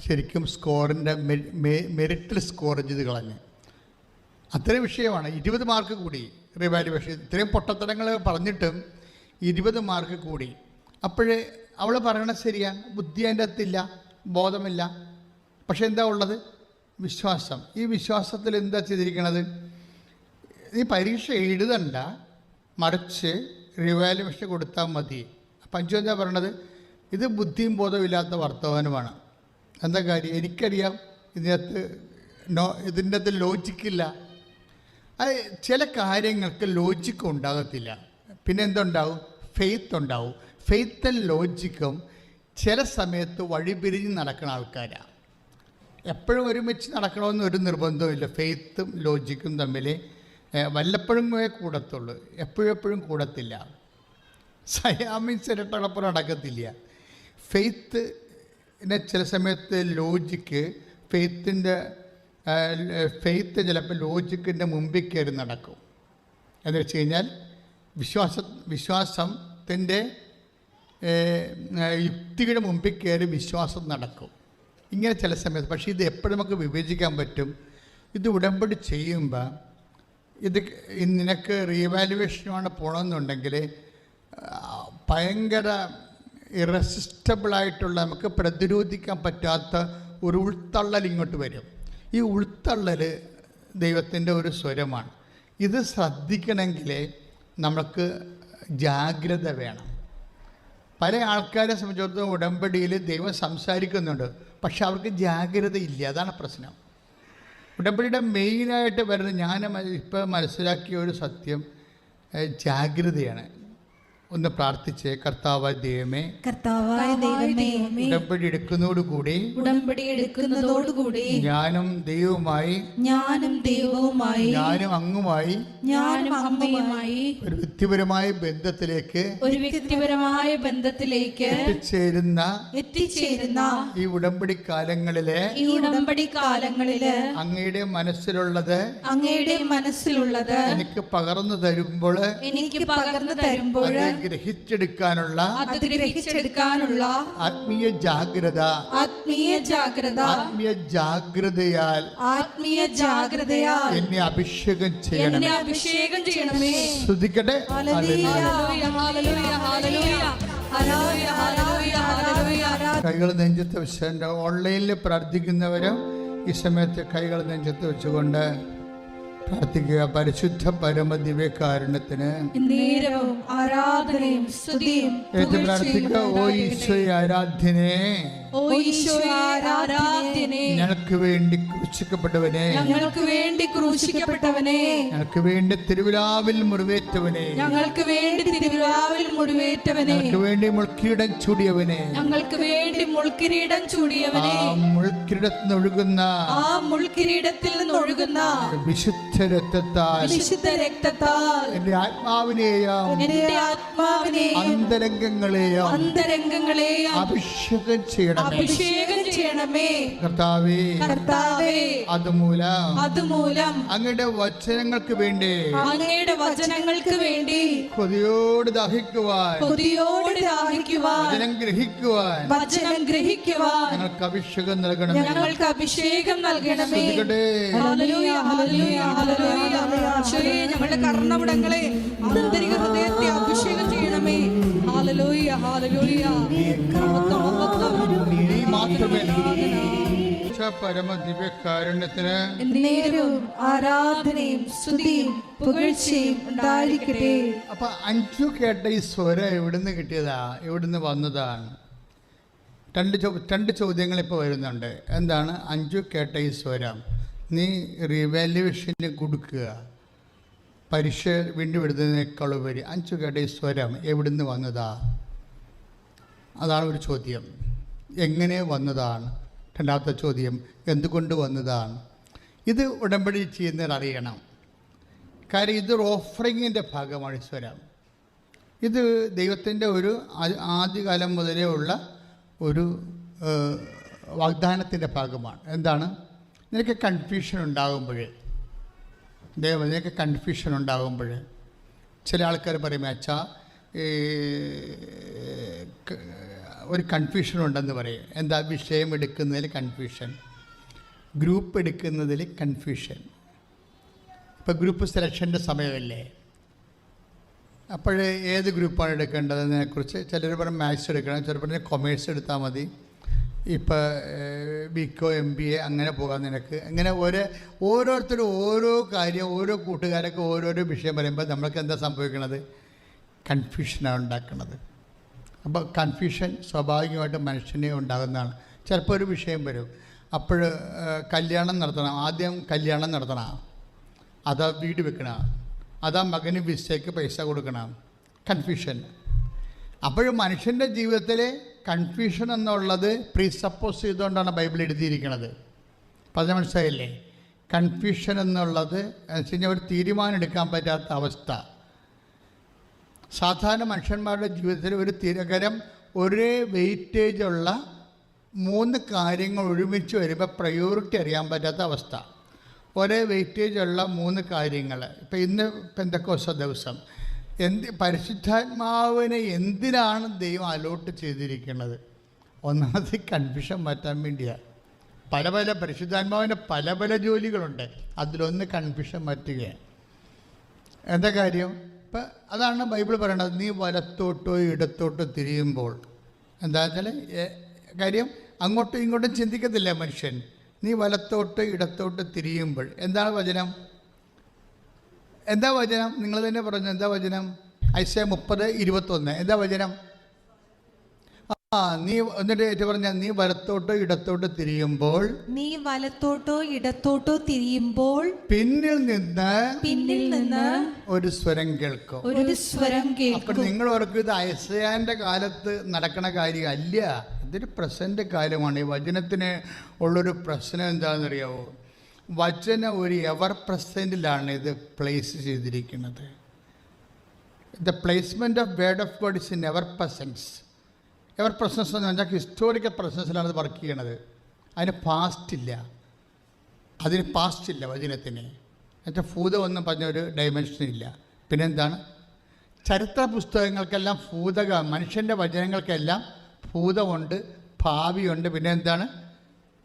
ശരിക്കും സ്കോറിൻ്റെ മെറിറ്റിൽ സ്കോർ ചെയ്ത് കളഞ്ഞ്. അത്രയും വിഷയമാണ്. 20 മാർക്ക് കൂടി റിവാലുവേഷൻ. ഇത്രയും പൊട്ടത്തരങ്ങൾ പറഞ്ഞിട്ടും 20 മാർക്ക് കൂടി. അപ്പോഴേ അവൾ പറയണത് ശരിയാണ്, ബുദ്ധി അതിൻ്റെ അകത്തില്ല, ബോധമില്ല. പക്ഷെ എന്താ ഉള്ളത്? വിശ്വാസം. ഈ വിശ്വാസത്തിൽ എന്താ ചെയ്തിരിക്കണത്? ഈ പരീക്ഷ എഴുതണ്ട, മറിച്ച് റിവാലുവേഷൻ കൊടുത്താൽ മതി. അപ്പം അഞ്ചു എന്താ പറയണത്? ഇത് ബുദ്ധിയും ബോധവും ഇല്ലാത്ത വർത്തമാനമാണ്. എന്താ കാര്യം? എനിക്കറിയാം ഇതിൻ്റെ അകത്ത് ലോജിക്കില്ല. അത് ചില കാര്യങ്ങൾക്ക് ലോജിക്ക് ഉണ്ടാകത്തില്ല. പിന്നെ എന്തുണ്ടാവും? ഫെയ്ത്ത് ഉണ്ടാവും. ഫെയ്ത്തും ലോജിക്കും ചില സമയത്ത് വഴിപിരിഞ്ഞ് നടക്കുന്ന ആൾക്കാരാണ്. എപ്പോഴും ഒരുമിച്ച് നടക്കണമെന്ന് ഒരു നിർബന്ധമില്ല. ഫെയ്ത്തും ലോജിക്കും തമ്മിൽ വല്ലപ്പോഴും കൂടത്തുള്ളൂ, എപ്പോഴെപ്പോഴും കൂടത്തില്ല. സയാമി ചിരട്ടകളപ്പം നടക്കത്തില്ല. ഫെയ്ത്തിനെ ചില സമയത്ത് ലോജിക്ക് ഫെയ്ത്ത് ചിലപ്പോൾ ലോജിക്കിൻ്റെ മുമ്പിൽ കയറി നടക്കും. എന്ന് വെച്ച് കഴിഞ്ഞാൽ വിശ്വാസത്തിൻ്റെ യുക്തിയുടെ മുമ്പിൽ കയറി വിശ്വാസം നടക്കും. ഇങ്ങനെ ചില സമയത്ത്. പക്ഷേ ഇത് എപ്പോഴും നമുക്ക് വിവേചിക്കാൻ പറ്റും. ഇത് ഉടമ്പടി ചെയ്യുമ്പോൾ നിനക്ക് റീവാലുവേഷനുമാണ് പോകണമെന്നുണ്ടെങ്കിൽ ഭയങ്കര ഇറസിസ്റ്റബിളായിട്ടുള്ള, നമുക്ക് പ്രതിരോധിക്കാൻ പറ്റാത്ത ഒരു ഉൾത്തള്ളൽ ഇങ്ങോട്ട് വരും. ഈ ഉൾത്തള്ളൽ ദൈവത്തിൻ്റെ ഒരു സ്വരമാണ്. ഇത് ശ്രദ്ധിക്കണമെങ്കിൽ നമുക്ക് ജാഗ്രത വേണം. പല ആൾക്കാരെ സംബന്ധിച്ചിടത്തോളം ഉടമ്പടിയിൽ ദൈവം സംസാരിക്കുന്നുണ്ട്, പക്ഷെ അവർക്ക് ജാഗ്രത ഇല്ല. അതാണ് പ്രശ്നം. ഉടമ്പടിയുടെ മെയിനായിട്ട് വരുന്നത് ഞാൻ ഇപ്പോൾ മനസ്സിലാക്കിയ ഒരു സത്യം ജാഗ്രതയാണ്. ഒന്ന് പ്രാർത്ഥിച്ച്, കർത്താവായ ദൈവമേ, ഉടമ്പടി എടുക്കുന്നതോടുകൂടി ഞാനും ദൈവവുമായി ഞാനും അങ്ങുമായി ഒരു വ്യക്തിപരമായ ബന്ധത്തിലേക്ക് എത്തിച്ചേരുന്ന ഈ ഉടമ്പടി കാലങ്ങളിലെ അങ്ങയുടെ മനസ്സിലുള്ളത് എനിക്ക് പകർന്നു തരുമ്പോൾ ഗ്രഹിച്ചെടുക്കാനുള്ള ആത്മീയ ജാഗ്രതയാൽ എന്നെ അഭിഷേകം ചെയ്യണമേ. ശ്രദ്ധിക്കട്ടെ. കൈകൾ നെഞ്ചത്ത് വെച്ച് ഓൺലൈനിൽ പ്രാർത്ഥിക്കുന്നവരും ഈ സമയത്ത് കൈകൾ നെഞ്ചത്ത് വെച്ചുകൊണ്ട് പ്രാർത്ഥിക്കുക. പരിശുദ്ധ പരമദിവ്യകാരുണ്യത്തിന് ആരാധനയും സ്തുതിയും പ്രാർത്ഥിക്കുക. ഓ ഈശോയെ ആരാധ്യനേ, ഞങ്ങൾക്ക് വേണ്ടി ക്രൂശിക്കപ്പെട്ടവനെ, ഞങ്ങൾക്ക് വേണ്ടി ഞങ്ങൾക്ക് വേണ്ടി തിരുവിലാവിൽ മുറിവേറ്റവനെ, ഞങ്ങൾക്ക് വേണ്ടി മുൾക്കിരീടം ചൂടിയവനെ, മുൾക്കിരീടത്തിൽ നിന്നൊഴുകുന്ന വിശുദ്ധ രക്തത്താൽ എന്റെ ആത്മാവിനെയും അന്തരംഗങ്ങളെയും അഭിഷേകം ചെയ്യണമേ കർത്താവേ. അതുമൂലം അങ്ങയുടെ വചനങ്ങൾക്ക് വേണ്ടി കൊതിയോട് ദാഹിക്കുവാൻ വചനം ഗ്രഹിക്കുവാൻ ഞങ്ങൾക്ക് അഭിഷേകം നൽകണമേ. ഞങ്ങളുടെ കർണവിടങ്ങളെ ആന്തരിക ഹൃദയത്തെ അഭിഷേകം ചെയ്യണമേ. Hallelujah, hallelujah. പരമദിവ്യകാരുണ്യത്തിന് ആരാധനയും സ്തുതിയും പുകഴ്ചയും ഉണ്ടായിരിക്കട്ടെ. അപ്പൊ അഞ്ചു കേട്ട ഈ സ്വരം എവിടുന്ന് കിട്ടിയതാ, എവിടുന്ന് വന്നതാണ്? രണ്ട് ചോദ്യങ്ങൾ ഇപ്പോൾ വരുന്നുണ്ട്. എന്താണ് അഞ്ചു കേട്ട ഈ സ്വരം? നീ റിവാലുവേഷന് കൊടുക്കുക, പരീക്ഷ വീണ്ടും വിടുന്നതിനേക്കാളുപരി അഞ്ചു കേട്ട ഈ സ്വരം എവിടുന്ന് വന്നതാ? അതാണ് ഒരു ചോദ്യം. എങ്ങനെ വന്നതാണ്? രണ്ടാമത്തെ ചോദ്യം, എന്തുകൊണ്ട് വന്നതാണ്? ഇത് ഉടമ്പടി ചെയ്യുന്നവർ അറിയണം. കാര്യം ഇതൊരു ഓഫറിങ്ങിൻ്റെ ഭാഗമാണ് ഈ സ്വരം. ഇത് ദൈവത്തിൻ്റെ ഒരു ആദ്യകാലം മുതലേ ഉള്ള ഒരു വാഗ്ദാനത്തിൻ്റെ ഭാഗമാണ്. എന്താണ്? നിനക്ക് കൺഫ്യൂഷൻ ഉണ്ടാകുമ്പോൾ ചില ആൾക്കാർ പറയും, അച്ഛാ ഒരു കൺഫ്യൂഷൻ ഉണ്ടെന്ന് പറയും. എന്താ? വിഷയം എടുക്കുന്നതിൽ കൺഫ്യൂഷൻ, ഗ്രൂപ്പ് എടുക്കുന്നതിൽ കൺഫ്യൂഷൻ. ഇപ്പോൾ ഗ്രൂപ്പ് സെലക്ഷൻ്റെ സമയമല്ലേ, അപ്പോൾ ഏത് ഗ്രൂപ്പാണ് എടുക്കേണ്ടതെന്നതിനെക്കുറിച്ച് ചിലർ പറഞ്ഞ് മാത്സ് എടുക്കണം, ചിലർ പറഞ്ഞ് കൊമേഴ്സ് എടുത്താൽ മതി, ഇപ്പോൾ BCom MBA അങ്ങനെ പോകാൻ നിനക്ക്. അങ്ങനെ ഓരോരുത്തരും ഓരോ കാര്യം, ഓരോ കൂട്ടുകാരൊക്കെ ഓരോരോ വിഷയം പറയുമ്പോൾ നമ്മൾക്ക് എന്താ സംഭവിക്കുന്നത്? കൺഫ്യൂഷനാണ് ഉണ്ടാക്കുന്നത്. അപ്പോൾ കൺഫ്യൂഷൻ സ്വാഭാവികമായിട്ട് മനുഷ്യനെ ഉണ്ടാകുന്നതാണ്. ചിലപ്പോൾ ഒരു വിഷയം വരും, അപ്പോൾ കല്യാണം നടത്തണം, ആദ്യം കല്യാണം നടത്തണം, അതാ വീട് വെക്കണം, അതാ മകന് വിസയ്ക്ക് പൈസ കൊടുക്കണം, കൺഫ്യൂഷൻ. അപ്പോഴും മനുഷ്യൻ്റെ ജീവിതത്തിൽ കൺഫ്യൂഷൻ എന്നുള്ളത് പ്രീസപ്പോസ് ചെയ്തുകൊണ്ടാണ് ബൈബിൾ എഴുതിയിരിക്കുന്നത്. അപ്പം അത് മനസ്സിലായില്ലേ? കൺഫ്യൂഷൻ എന്നുള്ളത് എന്ന് വെച്ച് കഴിഞ്ഞാൽ ഒരു തീരുമാനം എടുക്കാൻ പറ്റാത്ത അവസ്ഥ. സാധാരണ മനുഷ്യന്മാരുടെ ജീവിതത്തിൽ ഒരു തിരകരം ഒരേ വെയിറ്റേജുള്ള 3 കാര്യങ്ങൾ ഒരുമിച്ച് വരുമ്പോൾ പ്രയോറിറ്റി അറിയാൻ പറ്റാത്ത അവസ്ഥ. ഒരേ വെയിറ്റേജുള്ള 3 കാര്യങ്ങൾ. ഇപ്പം ഇന്ന് പെന്തക്കോസ്ത ദിവസം പരിശുദ്ധാത്മാവിനെ എന്തിനാണ് ദൈവം അലോട്ട് ചെയ്തിരിക്കുന്നത്? ഒന്നാമത് കൺഫ്യൂഷൻ മാറ്റാൻ വേണ്ടിയാണ്. പല പരിശുദ്ധാത്മാവിൻ്റെ പല ജോലികളുണ്ട്, അതിലൊന്ന് കൺഫ്യൂഷൻ മാറ്റുകയാണ്. എന്താ കാര്യം? ഇപ്പം അതാണ് ബൈബിൾ പറയണത്, നീ വലത്തോട്ടോ ഇടത്തോട്ടോ തിരിയുമ്പോൾ. എന്താ വെച്ചാൽ കാര്യം അങ്ങോട്ടും ഇങ്ങോട്ടും ചിന്തിക്കത്തില്ല മനുഷ്യൻ. നീ വലത്തോട്ട് ഇടത്തോട്ട് തിരിയുമ്പോൾ എന്താണ് വചനം? എന്താ വചനം? നിങ്ങൾ തന്നെ പറഞ്ഞു. എന്താ വചനം? ഐസയ 30:21. എന്താ വചനം? നീ എന്നിട്ട് പറഞ്ഞ, നീ വലത്തോട്ടോ ഇടത്തോട്ടോ തിരിയുമ്പോൾ, നീ വലത്തോട്ടോ ഇടത്തോട്ടോ തിരിയുമ്പോൾ പിന്നിൽ നിന്ന് ഒരു സ്വരം കേൾക്കും. ഒരു സ്വരം കേൾക്കും. അപ്പോൾ നിങ്ങൾ ഓർക്കും ഇത് ഐസയാന്റെ കാലത്ത് നടക്കണ കാര്യമല്ല, ഇതൊരു പ്രസന്റ് കാലമാണ്. ഈ വചനത്തിന് ഉള്ളൊരു പ്രശ്നം എന്താണെന്നറിയാവോ? വചനം ഒരു എവർ പ്രസൻറ്റിലാണ് ഇത് പ്ലേസ് ചെയ്തിരിക്കുന്നത്. The placement of word of God is in ever presence. Ever presence എന്ന് പറഞ്ഞാൽ ഹിസ്റ്റോറിക്കൽ പ്രസൻസിലാണ് ഇത് വർക്ക് ചെയ്യണത്. അതിന് പാസ്റ്റില്ല, വചനത്തിന്. എന്നുവെച്ചാൽ ഭൂതമൊന്നും പറഞ്ഞൊരു ഡയമെൻഷനില്ല. പിന്നെന്താണ്? ചരിത്ര പുസ്തകങ്ങൾക്കെല്ലാം മനുഷ്യൻ്റെ വചനങ്ങൾക്കെല്ലാം ഭൂതമുണ്ട്, ഭാവിയുണ്ട്, പിന്നെ എന്താണ്?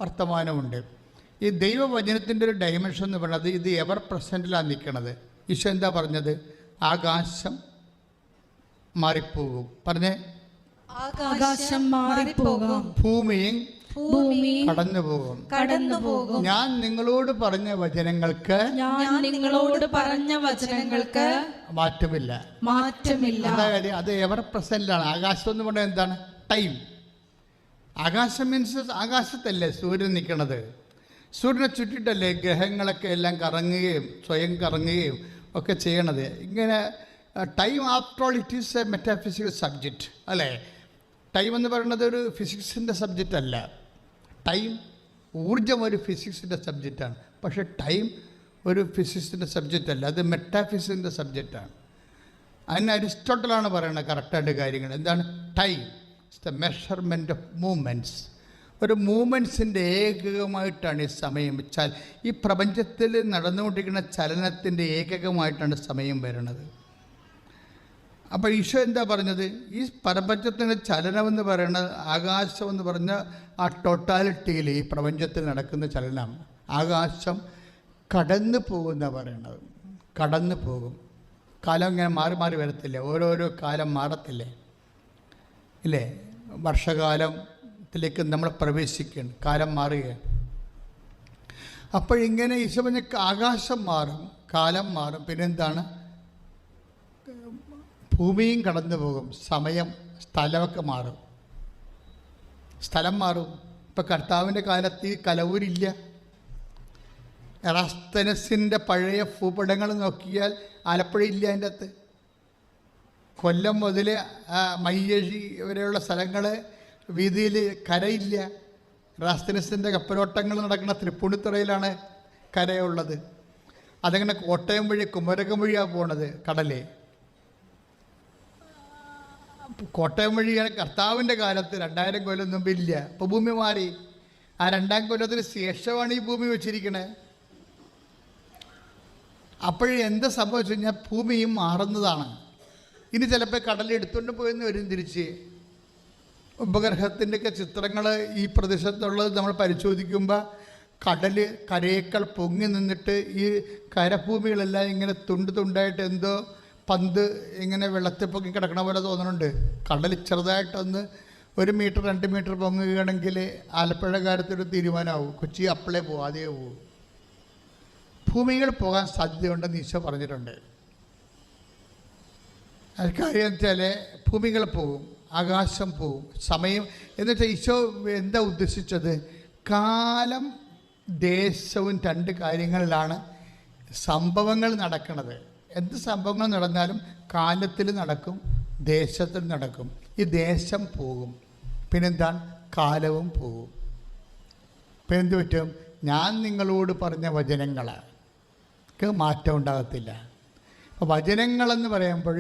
വർത്തമാനമുണ്ട്. ഈ ദൈവവചനത്തിൻ്റെ ഒരു ഡയമെൻഷൻ എന്ന് പറയുന്നത് ഇത് എവർ പ്രസൻറ്റിലാണ് നിൽക്കുന്നത്. ഈശോ എന്താ പറഞ്ഞത്? ആകാശം മാറിപ്പോകും. പറഞ്ഞേ, ആകാശം മാറിപ്പോകും, ഭൂമിയും കടന്നു പോകും. ഞാൻ നിങ്ങളോട് പറഞ്ഞ വചനങ്ങൾക്ക് മാറ്റമില്ല. അതായത് അത് എവർ പ്രസൻറ്റിലാണ്. ആകാശം എന്ന് പറഞ്ഞാൽ എന്താണ്? ടൈം. ആകാശം മീൻസ് ആകാശത്തല്ലേ സൂര്യൻ നിൽക്കണത്. സൂര്യനെ ചുറ്റിട്ടല്ലേ ഗ്രഹങ്ങളൊക്കെ എല്ലാം കറങ്ങുകയും സ്വയം കറങ്ങുകയും ഒക്കെ ചെയ്യണത്. ഇങ്ങനെ time after all it is A metaphysical subject അല്ലേ? ടൈം എന്ന് പറയുന്നത് ഒരു ഫിസിക്സിൻ്റെ സബ്ജക്റ്റ് അല്ല. ടൈം, ഊർജം ഒരു ഫിസിക്സിൻ്റെ സബ്ജക്റ്റാണ്. പക്ഷേ ടൈം ഒരു ഫിസിക്സിൻ്റെ സബ്ജക്റ്റ് അല്ല, അത് മെറ്റാഫിസിക്സിൻ്റെ സബ്ജക്റ്റാണ്. അതിന് അരിസ്റ്റോട്ടലാണ് പറയുന്നത് കറക്റ്റായിട്ട് കാര്യങ്ങൾ. എന്താണ് time? It's the measurement of movements. ഒരു മൂവ്മെൻറ്റ്സിൻ്റെ ഏകകമായിട്ടാണ് ഈ സമയം. ഈ പ്രപഞ്ചത്തിൽ നടന്നുകൊണ്ടിരിക്കുന്ന ചലനത്തിൻ്റെ ഏകകമായിട്ടാണ് സമയം വരുന്നത്. അപ്പോൾ ഈശോ എന്താ പറഞ്ഞത്? ഈ പ്രപഞ്ചത്തിൻ്റെ ചലനമെന്ന് പറയുന്നത്, ആകാശമെന്ന് പറഞ്ഞ ആ ടോട്ടാലിറ്റിയിൽ ഈ പ്രപഞ്ചത്തിൽ നടക്കുന്ന ചലനം, ആകാശം കടന്നു പോകുന്ന പറയണത്. കടന്നു പോകും. കാലം ഇങ്ങനെ മാറി മാറി വരത്തില്ലേ? ഓരോരോ കാലം മാറത്തില്ലേ? ഇല്ലേ? വർഷകാലത്തിലേക്ക് നമ്മൾ പ്രവേശിക്കുകയാണ്, കാലം മാറുകയാണ്. അപ്പോഴിങ്ങനെ ഈശോ പറഞ്ഞ ആകാശം മാറും, കാലം മാറും, പിന്നെന്താണ്? ഭൂമിയും കടന്നു പോകും, സമയം, സ്ഥലമൊക്കെ മാറും. സ്ഥലം മാറും. ഇപ്പം കർത്താവിൻ്റെ കാലത്ത് ഈ കലവൂരില്ല. എറാസ്തനസിൻ്റെ പഴയ ഭൂപടങ്ങൾ നോക്കിയാൽ ആലപ്പുഴ ഇല്ല അതിൻ്റെ അകത്ത്. കൊല്ലം മുതൽ മയ്യഴി വരെയുള്ള സ്ഥലങ്ങൾ വീതിയിൽ കരയില്ല. എറാസ്തനസിൻ്റെ കപ്പലോട്ടങ്ങൾ നടക്കുന്ന തൃപ്പൂണിത്തുറയിലാണ് കരയുള്ളത്. അതങ്ങനെ കോട്ടയം വഴി കുമരകം വഴിയാണ് പോണത് കടലേ. കോട്ടയം വഴിയാണ് കർത്താവിൻ്റെ കാലത്ത് 2000 കൊല്ലം മുമ്പില്ല. ഇപ്പോൾ ഭൂമി മാറി. ആ 2000 കൊല്ലത്തിന് ശേഷമാണ് ഈ ഭൂമി വെച്ചിരിക്കണേ. അപ്പോഴെന്താ സംഭവിച്ചു കഴിഞ്ഞാൽ ഭൂമിയും മാറുന്നതാണ്. ഇനി ചിലപ്പോൾ കടലെടുത്തുകൊണ്ട് പോയെന്ന് വരും തിരിച്ച്. ഉപഗ്രഹത്തിൻ്റെയൊക്കെ ചിത്രങ്ങൾ ഈ പ്രദേശത്തുള്ളത് നമ്മൾ പരിശോധിക്കുമ്പോൾ കടൽ കരയേക്കാൾ പൊങ്ങി നിന്നിട്ട് ഈ കരഭൂമികളെല്ലാം ഇങ്ങനെ തുണ്ട് തുണ്ടായിട്ട് എന്തോ പന്ത് ഇങ്ങനെ വെള്ളത്തിൽ പൊങ്ങി കിടക്കണ പോലെ തോന്നുന്നുണ്ട്. കടൽ ചെറുതായിട്ടൊന്ന് 1 മീറ്റർ 2 മീറ്റർ പൊങ്ങുകയാണെങ്കിൽ ആലപ്പുഴക്കാരത്തൊരു തീരുമാനമാവും, കൊച്ചി അപ്പളേ പോകും, അതേ പോകും. ഭൂമികൾ പോകാൻ സാധ്യതയുണ്ടെന്ന് ഈശോ പറഞ്ഞിട്ടുണ്ട്. അത് കാര്യം വെച്ചാൽ ഭൂമികൾ പോകും, ആകാശം പോകും, സമയം എന്നുവെച്ചാൽ ഈശോ എന്താ ഉദ്ദേശിച്ചത്? കാലം ദേശവും 2 കാര്യങ്ങളിലാണ് സംഭവങ്ങൾ നടക്കുന്നത്. എന്ത് സംഭവങ്ങൾ നടന്നാലും കാലത്തിൽ നടക്കും, ദേശത്തിൽ നടക്കും. ഈ ദേശം പോകും, പിന്നെന്താണ്? കാലവും പോകും. പിന്നെന്ത് പറ്റും? ഞാൻ നിങ്ങളോട് പറഞ്ഞ വചനങ്ങൾക്ക് മാറ്റം ഉണ്ടാകത്തില്ല. അപ്പോൾ വചനങ്ങളെന്ന് പറയുമ്പോൾ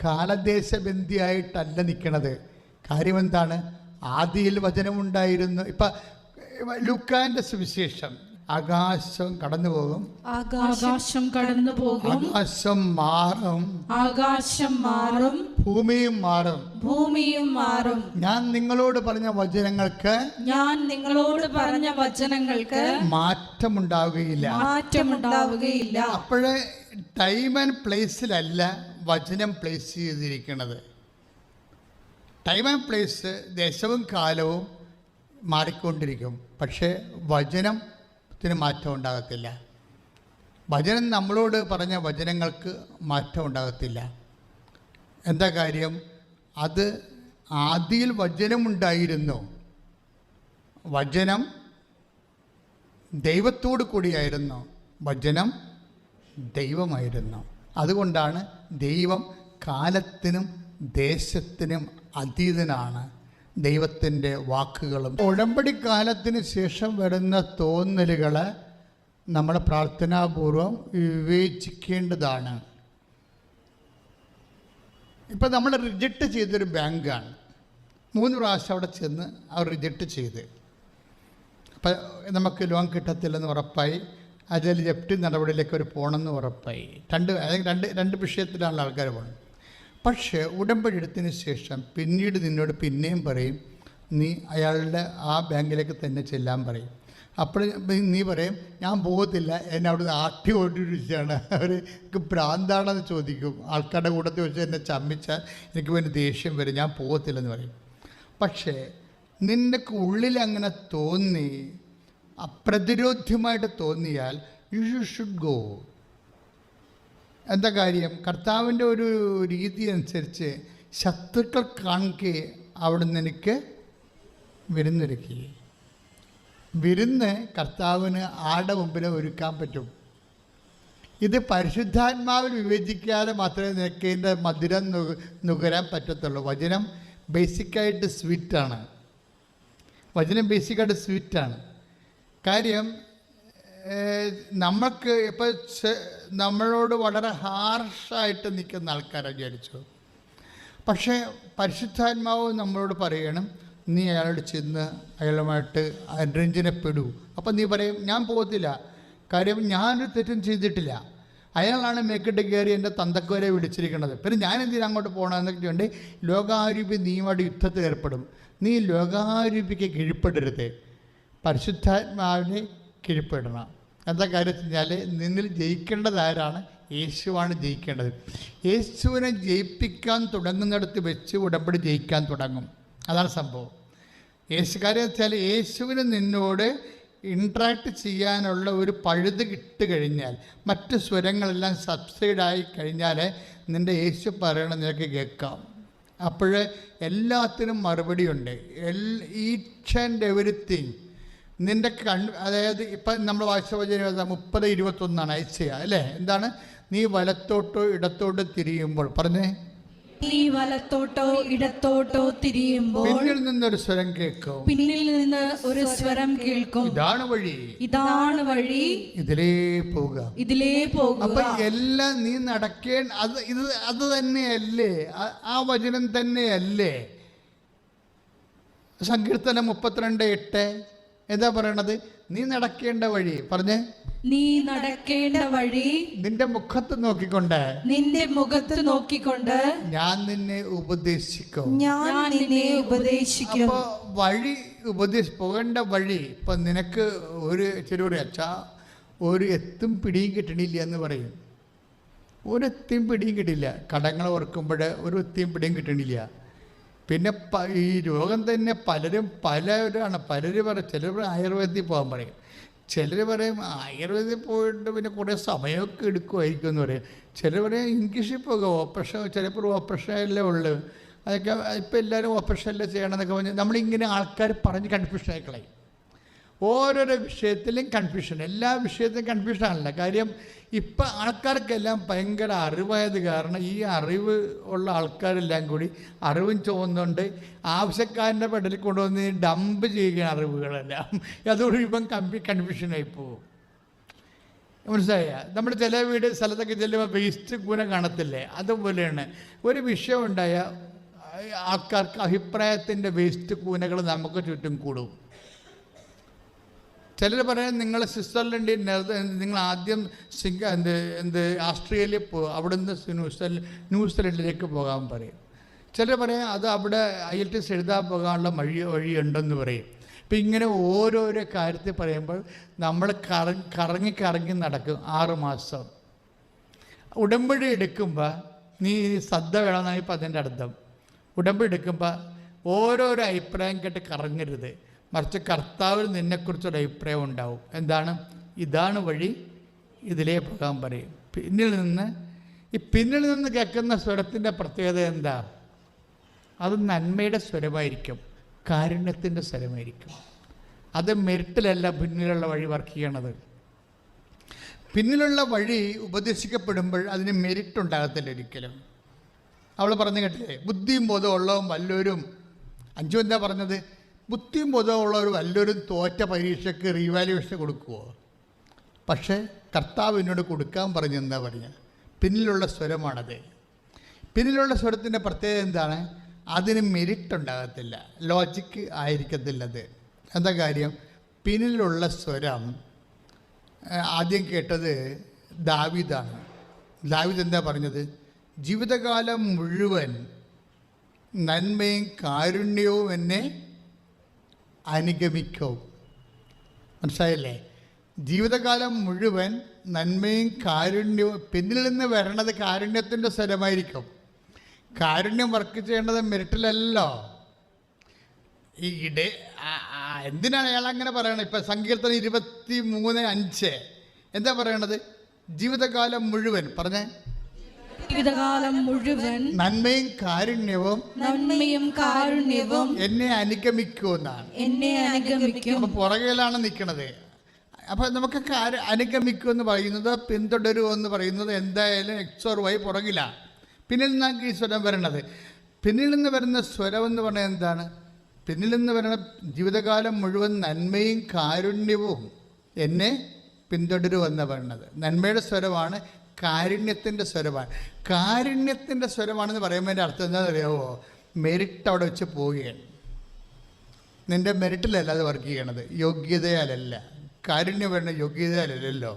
കാലദേശബന്ധിയായിട്ടല്ല നിൽക്കണത്. കാര്യം എന്താണ്? ആദിയിൽ വചനമുണ്ടായിരുന്നു. ഇപ്പം ലൂക്കാൻ്റെ സുവിശേഷം, ആകാശം കടന്നു പോകും, ആകാശം കടന്നു പോകും, ആകാശം മാറും, ആകാശം മാറും, ഭൂമിയും മാറും, ഭൂമിയും മാറും. ഞാൻ നിങ്ങളോട് പറഞ്ഞ വചനങ്ങൾക്ക് മാറ്റമുണ്ടാവുകയില്ല. അപ്പോഴേ ടൈം ആൻഡ് പ്ലേസിലല്ല വചനം പ്ലേസ് ചെയ്തിരിക്കുന്നത്. ടൈം ആൻഡ് പ്ലേസ്, ദേശവും കാലവും മാറിക്കൊണ്ടിരിക്കും, പക്ഷേ വചനത്തിന് മാറ്റം ഉണ്ടാകത്തില്ല. വചനം നമ്മളോട് പറഞ്ഞ വചനങ്ങൾക്ക് മാറ്റം ഉണ്ടാകത്തില്ല. എന്താ കാര്യം? അത് ആദിയിൽ വചനമുണ്ടായിരുന്നു, വചനം ദൈവത്തോടു കൂടിയായിരുന്നു, വചനം ദൈവമായിരുന്നു. അതുകൊണ്ടാണ് ദൈവം കാലത്തിനും ദേശത്തിനും അതീതനാണ്. ദൈവത്തിൻ്റെ വാക്കുകളും ഉടമ്പടി കാലത്തിന് ശേഷം വരുന്ന തോന്നലുകൾ നമ്മൾ പ്രാർത്ഥനാപൂർവം വിവേചിക്കേണ്ടതാണ്. ഇപ്പം നമ്മൾ റിജക്റ്റ് ചെയ്തൊരു ബാങ്കാണ്, 3 പ്രാവശ്യം അവിടെ ചെന്ന് അവർ റിജക്റ്റ് ചെയ്ത്, അപ്പം നമുക്ക് ലോൺ കിട്ടത്തില്ലെന്ന് ഉറപ്പായി. അതിൽ ജപ്തി നടപടിയിലേക്ക് ഒരു പോകണമെന്ന് ഉറപ്പായി. രണ്ട് വിഷയത്തിലാണ് ആൾക്കാർ പോകുന്നത്. പക്ഷേ ഉടമ്പടി എടുത്തതിന് ശേഷം പിന്നീട് നിന്നോട് പിന്നെയും പറയും, നീ അയാളുടെ ആ ബാങ്കിലേക്ക് തന്നെ ചെല്ലാൻ പറയും. അപ്പോൾ നീ പറയും, ഞാൻ പോകത്തില്ല, എന്നെ അവിടെ ആട്ടി ഓടിച്ചാണ്, അവർക്ക് ഭ്രാന്താണെന്ന് ചോദിക്കും. ആൾക്കാരുടെ കൂട്ടത്തിൽ വെച്ച് എന്നെ ചമ്മിച്ചാൽ എനിക്ക് വേണ്ടി ദേഷ്യം വരും, ഞാൻ പോകത്തില്ലെന്ന് പറയും. പക്ഷേ നിൻ്റെ ഉള്ളിൽ അങ്ങനെ തോന്നി, അപ്രതിരോധ്യമായിട്ട് തോന്നിയാൽ യു ഷുഡ് ഗോ. എന്താ കാര്യം? കർത്താവിൻ്റെ ഒരു രീതി അനുസരിച്ച് ശത്രുക്കൾ കാണുകെ അവിടെ നിന്ന് എനിക്ക് വിരുന്നൊരുക്കി. വിരുന്ന് കർത്താവിന് ആരുടെ മുമ്പിൽ ഒരുക്കാൻ പറ്റും? ഇത് പരിശുദ്ധാത്മാവിൽ വിവേചിക്കാതെ മാത്രമേ നിനക്ക് ഇതിൻ്റെ മധുരം നുകരാൻ പറ്റത്തുള്ളൂ. വചനം ബേസിക്കായിട്ട് സ്വീറ്റാണ്. വചനം ബേസിക്കായിട്ട് സ്വീറ്റാണ്. കാര്യം നമുക്ക് ഇപ്പോൾ നമ്മളോട് വളരെ ഹാർഷായിട്ട് നിൽക്കുന്ന ആൾക്കാരെ വിചാരിച്ചു. പക്ഷേ പരിശുദ്ധാത്മാവ് നമ്മളോട് പറയണം, നീ അയാളോട് ചെന്ന് അയാളുമായിട്ട് അനുരഞ്ജനപ്പെടൂ. അപ്പം നീ പറയും, ഞാൻ പോകത്തില്ല, കാര്യം ഞാനൊരു തെറ്റും ചെയ്തിട്ടില്ല, അയാളാണ് മേക്കിട്ട് കയറി എൻ്റെ തന്തക്കുവരെ വിളിച്ചിരിക്കുന്നത്, പിന്നെ ഞാനെന്തിനാ അങ്ങോട്ട് പോകണമെന്നൊക്കെ ഉണ്ട്. ലോകാരൂപി നീയുമായിട്ട് യുദ്ധത്തിൽ ഏർപ്പെടും. നീ ലോകാരൂപിക്ക് കീഴ്പ്പെടരുത്, പരിശുദ്ധാത്മാവിനെ കീഴ്പ്പെടണം. എന്താ കാര്യം വെച്ച് കഴിഞ്ഞാൽ നിന്നിൽ ജയിക്കേണ്ടത് ആരാണ്? യേശുവാണ് ജയിക്കേണ്ടത്. യേശുവിനെ ജയിപ്പിക്കാൻ തുടങ്ങുന്നിടത്ത് വെച്ച് ഉടമ്പടി ജയിക്കാൻ തുടങ്ങും. അതാണ് സംഭവം. കാര്യം വെച്ചാൽ യേശുവിന് നിന്നോട് ഇൻട്രാക്ട് ചെയ്യാനുള്ള ഒരു പഴുത് ഇട്ട് കഴിഞ്ഞാൽ, മറ്റ് സ്വരങ്ങളെല്ലാം സബ്സൈഡായി കഴിഞ്ഞാൽ നിൻ്റെ യേശു പറയണ നിനക്ക് കേൾക്കാം. അപ്പോൾ എല്ലാത്തിനും മറുപടിയുണ്ട്. ഈച്ച് ആൻഡ് എവരിത്തിങ് നിൻ്റെ അതായത് ഇപ്പം നമ്മൾ വായിച്ച വചനം 30:21 അയച്ചയാ അല്ലേ? എന്താണ്? നീ വലത്തോട്ടോ ഇടത്തോട്ടോ തിരിയുമ്പോൾ, പറഞ്ഞേ, നീ വലത്തോട്ടോ ഇടത്തോട്ടോ തിരിയുമ്പോൾ പിന്നിൽ നിന്നൊരു സ്വരം കേൾക്കും, പിന്നിൽ നിന്ന് ഒരു സ്വരം കേൾക്കും, ഇതാണ് വഴി, ഇതാണ് വഴി, ഇതിലേ പോകുക. അപ്പൊ എല്ലാം നീ അത് തന്നെയല്ലേ? ആ വചനം തന്നെയല്ലേ? സങ്കീർത്തനം 32:8 എന്താ പറയണത്? നീ നടക്കേണ്ട വഴി പറഞ്ഞേ, നീ നടക്കേണ്ട വഴി നിന്റെ മുഖത്ത് നോക്കിക്കൊണ്ട്, നിന്റെ മുഖത്ത് നോക്കിക്കൊണ്ട് ഞാൻ നിന്നെ ഉപദേശിക്കും. ഞാൻ നിന്നെ ഉപദേശിക്കും. അപ്പൊ വഴി പോകേണ്ട വഴി. ഇപ്പൊ നിനക്ക് ചിലർ അച്ഛാ ഒരു എത്തും പിടിയും കിട്ടണില്ല എന്ന് പറയും. ഒരു എത്തിയും പിടിയും കിട്ടില്ല. കടങ്ങൾ ഓർക്കുമ്പോൾ ഒരു എത്തിയും പിടിയും കിട്ടണില്ല. പിന്നെ ഈ രോഗം തന്നെ പലരും പലരാണ്. പലരും പറയും, ചിലർ ആയുർവേദത്തിൽ പോകാൻ പറയും, ചിലർ പറയും ആയുർവേദത്തിൽ പോയിട്ട് പിന്നെ കുറേ സമയമൊക്കെ എടുക്കുമായിരിക്കും എന്ന് പറയും. ചിലർ പറയും ഇംഗ്ലീഷിൽ പോകുക, ഓപ്പറേഷൻ, ചിലപ്പോൾ ഓപ്പറേഷനല്ലേ ഉള്ളു, അതൊക്കെ ഇപ്പം എല്ലാവരും ഓപ്പറേഷനല്ലേ ചെയ്യണമെന്നൊക്കെ പറഞ്ഞ് നമ്മളിങ്ങനെ ആൾക്കാർ പറഞ്ഞ് കൺഫ്യൂഷനായി കളയും. ഓരോരോ വിഷയത്തിലും കൺഫ്യൂഷൻ, എല്ലാ വിഷയത്തിലും കൺഫ്യൂഷനാണല്ല കാര്യം. ഇപ്പം ആൾക്കാർക്കെല്ലാം ഭയങ്കര അറിവായത് കാരണം ഈ അറിവ് ഉള്ള ആൾക്കാരെല്ലാം കൂടി അറിവും ചോന്നുകൊണ്ട് ആവശ്യക്കാരൻ്റെ പെടലിൽ കൊണ്ടുവന്ന് ഡംപ് ചെയ്യുകയാണ് അറിവുകളെല്ലാം. അതോട് ഇപ്പം കൺഫ്യൂഷനായി പോകും. മനസ്സിലായ? നമ്മൾ ചില സ്ഥലത്തൊക്കെ ചെല്ലുമ്പോൾ വേസ്റ്റ് കൂന കാണത്തില്ലേ, അതുപോലെയാണ്. ഒരു വിഷയം ഉണ്ടായ ആൾക്കാർക്ക് അഭിപ്രായത്തിൻ്റെ വേസ്റ്റ് കൂനകൾ നമുക്ക് ചുറ്റും കൂടും. ചിലർ പറയാൻ നിങ്ങൾ സ്വിറ്റ്സർലൻഡിൽ നിങ്ങൾ ആദ്യം ആസ്ട്രേലിയ പോകുക, അവിടെ നിന്ന് ന്യൂസിലൻഡിലേക്ക് പോകാൻ പറയും. ചിലർ പറയാം അത് അവിടെ IELTS എഴുതാൻ പോകാനുള്ള വഴിയുണ്ടെന്ന് പറയും. ഇപ്പം ഇങ്ങനെ ഓരോരോ കാര്യത്തിൽ പറയുമ്പോൾ നമ്മൾ കറങ്ങി നടക്കും 6 മാസം. ഉടമ്പടി എടുക്കുമ്പോൾ നീ ശ്രദ്ധ വേണമെന്നാണ് ഇപ്പം അതിൻ്റെ അർത്ഥം. ഉടമ്പടി എടുക്കുമ്പോൾ ഓരോരോ അഭിപ്രായം കേട്ട് കറങ്ങരുത്, മറിച്ച് കർത്താവിൽ നിന്നെക്കുറിച്ചൊരു അഭിപ്രായം ഉണ്ടാവും. എന്താണ്? ഇതാണ് വഴി, ഇതിലേ പോകാൻ പറയും. പിന്നിൽ നിന്ന് കേൾക്കുന്ന സ്വരത്തിൻ്റെ പ്രത്യേകത എന്താ? അത് നന്മയുടെ സ്വരമായിരിക്കും, കാരുണ്യത്തിൻ്റെ സ്വരമായിരിക്കും. അത് മെരിറ്റിലല്ല പിന്നിലുള്ള വഴി വർക്ക് ചെയ്യണത്. പിന്നിലുള്ള വഴി ഉപദേശിക്കപ്പെടുമ്പോൾ അതിന് മെരിറ്റ് ഉണ്ടാകത്തില്ല ഒരിക്കലും. അവൾ പറഞ്ഞു കേട്ടില്ലേ, ബുദ്ധിയും ബോധമുള്ളവരും വല്ലവരും. അഞ്ചു എന്താ പറഞ്ഞത്? ബുദ്ധിയും ബോധമുള്ളവർ വല്ലവരും തോറ്റ പരീക്ഷയ്ക്ക് റീവാലുവേഷൻ കൊടുക്കുമോ? പക്ഷേ കർത്താവ് എന്നോട് കൊടുക്കാൻ പറഞ്ഞെന്താ പറഞ്ഞ? പിന്നിലുള്ള സ്വരമാണത്. പിന്നിലുള്ള സ്വരത്തിൻ്റെ പ്രത്യേകത എന്താണ്? അതിന് മെരിറ്റ് ഉണ്ടാകത്തില്ല, ലോജിക്ക് ആയിരിക്കത്തില്ലത്. എന്താ കാര്യം? പിന്നിലുള്ള സ്വരം ആദ്യം കേട്ടത് ദാവീദാണ്. ദാവീദ് എന്താ പറഞ്ഞത്? ജീവിതകാലം മുഴുവൻ നന്മയും കാരുണ്യവും എന്നെ അനുഗമിക്കും. മനസ്സിലായില്ലേ? ജീവിതകാലം മുഴുവൻ നന്മയും കാരുണ്യവും. പിന്നിൽ നിന്ന് വരണത് കാരുണ്യത്തിൻ്റെ സ്വരമായിരിക്കും. കാരുണ്യം വർക്ക് ചെയ്യേണ്ടത് മെരിറ്റിലല്ലോ. എന്തിനാണ് അയാൾ അങ്ങനെ പറയണത്? ഇപ്പം സങ്കീർത്തനം 23:5 എന്താ പറയണത്? ജീവിതകാലം മുഴുവൻ പറഞ്ഞേ, ജീവിതകാലം മുഴുവൻ നന്മയും കാരുണ്യവും എന്നെ അനുഗമിക്കുമെന്നാണ്. അപ്പം പുറകിലാണ് നിൽക്കണത്. അപ്പം നമുക്ക് അനുഗമിക്കുമെന്ന് പറയുന്നത്, പിന്തുടരുമെന്ന് പറയുന്നത് എന്തായാലും XY പുറകിലാണ്. പിന്നിൽ നിന്നാണ് ഈ സ്വരം വരണത്. പിന്നിൽ നിന്ന് വരുന്ന സ്വരം എന്ന് പറഞ്ഞാൽ എന്താണ്? പിന്നിൽ നിന്ന് വരുന്ന ജീവിതകാലം മുഴുവൻ നന്മയും കാരുണ്യവും എന്നെ പിന്തുടരുമെന്ന് പറയുന്നത്. നന്മയുടെ സ്വരമാണ്, കാരുണ്യത്തിൻ്റെ സ്വരമാണ്. കാരുണ്യത്തിൻ്റെ സ്വരമാണെന്ന് പറയുമ്പോൾ എൻ്റെ അർത്ഥം എന്താണെന്ന് അറിയാമോ? മെരിറ്റ് അവിടെ വെച്ച് പോവുകയാണ്. നിൻ്റെ മെരിറ്റിലല്ല അത് വർക്ക് ചെയ്യണത്, യോഗ്യതയാലല്ല. കാരുണ്യം വരുന്ന യോഗ്യതയാലല്ലോ,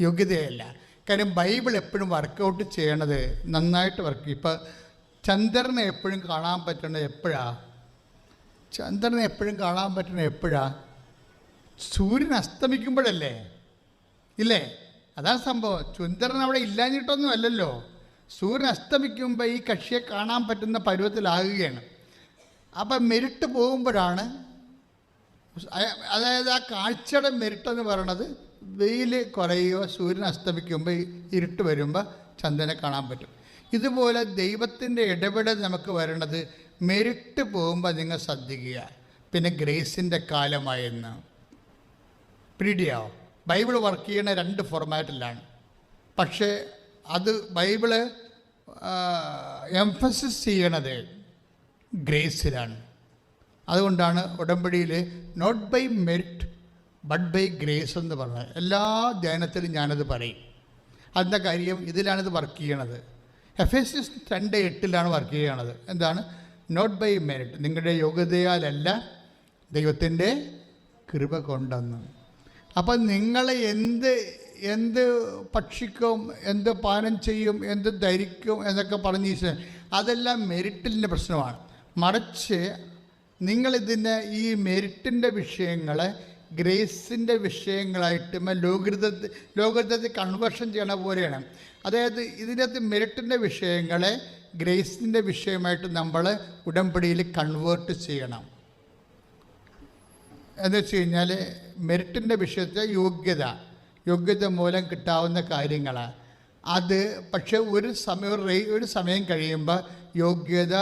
യോഗ്യതയല്ല. കാര്യം ബൈബിൾ എപ്പോഴും വർക്കൗട്ട് ചെയ്യണത് നന്നായിട്ട് വർക്ക്. ഇപ്പം ചന്ദ്രനെ എപ്പോഴും കാണാൻ പറ്റണത് എപ്പോഴാണ്? ചന്ദ്രനെ എപ്പോഴും കാണാൻ പറ്റണത് എപ്പോഴാണ്? സൂര്യൻ അസ്തമിക്കുമ്പോഴല്ലേ, ഇല്ലേ? അതാണ് സംഭവം. ചന്ദ്രൻ അവിടെ ഇല്ലാഞ്ഞിട്ടൊന്നും അല്ലല്ലോ. സൂര്യൻ അസ്തമിക്കുമ്പോൾ ഈ കക്ഷിയെ കാണാൻ പറ്റുന്ന പരുവത്തിലാകുകയാണ്. അപ്പം മെരിട്ട് പോകുമ്പോഴാണ്, അതായത് ആ കാഴ്ചയുടെ മെരിട്ടെന്ന് പറയണത് വെയിൽ കുറയുകയോ സൂര്യൻ അസ്തമിക്കുമ്പോൾ ഇരുട്ട് വരുമ്പോൾ ചന്ദ്രനെ കാണാൻ പറ്റും. ഇതുപോലെ ദൈവത്തിൻ്റെ ഇടപെടൽ നമുക്ക് വരണത് മെരിട്ട് പോകുമ്പോൾ നിങ്ങൾ ശ്രദ്ധിക്കുക. പിന്നെ ഗ്രേസിൻ്റെ കാലമായെന്ന് പിടിയാവും. ബൈബിൾ വർക്ക് ചെയ്യണ 2 ഫോർമാറ്റിലാണ്. പക്ഷേ അത് ബൈബിള് എംഫസിസ് ചെയ്യണത് ഗ്രേസിലാണ്. അതുകൊണ്ടാണ് ഉടമ്പടിയിൽ not by merit but by grace എന്ന് പറഞ്ഞത്. എല്ലാ ധ്യാനത്തിലും ഞാനത് പറയും. അതിൻ്റെ കാര്യം ഇതിലാണിത് വർക്ക് ചെയ്യണത്. എഫേസ്യസ് 2:8 വർക്ക് ചെയ്യണത്. എന്താണ്? നോട്ട് ബൈ മെരിറ്റ്, നിങ്ങളുടെ യോഗ്യതയാലല്ല, ദൈവത്തിൻ്റെ കൃപ കൊണ്ടെന്ന്. അപ്പം നിങ്ങൾ എന്ത് ഭക്ഷിക്കും, എന്ത് പാനം ചെയ്യും, എന്ത് ധരിക്കും എന്നൊക്കെ പറഞ്ഞ് അതെല്ലാം മെരിറ്റിൻ്റെ പ്രശ്നമാണ്. മറിച്ച് നിങ്ങളിതിനെ ഈ മെരിറ്റിൻ്റെ വിഷയങ്ങളെ ഗ്രേസിൻ്റെ വിഷയങ്ങളായിട്ട് ലോകൃതത്തിൽ കൺവേർഷൻ ചെയ്യണ പോലെയാണ്. അതായത് ഇതിനകത്ത് മെരിറ്റിൻ്റെ വിഷയങ്ങളെ ഗ്രേസിൻ്റെ വിഷയമായിട്ട് നമ്മൾ ഉടമ്പടിയിൽ കൺവേർട്ട് ചെയ്യണം. എന്ന് വെച്ച് കഴിഞ്ഞാൽ മെരിറ്റിൻ്റെ വിഷയത്തിൽ യോഗ്യത മൂലം കിട്ടാവുന്ന കാര്യങ്ങളാണ് അത്. പക്ഷെ ഒരു സമയം കഴിയുമ്പോൾ യോഗ്യത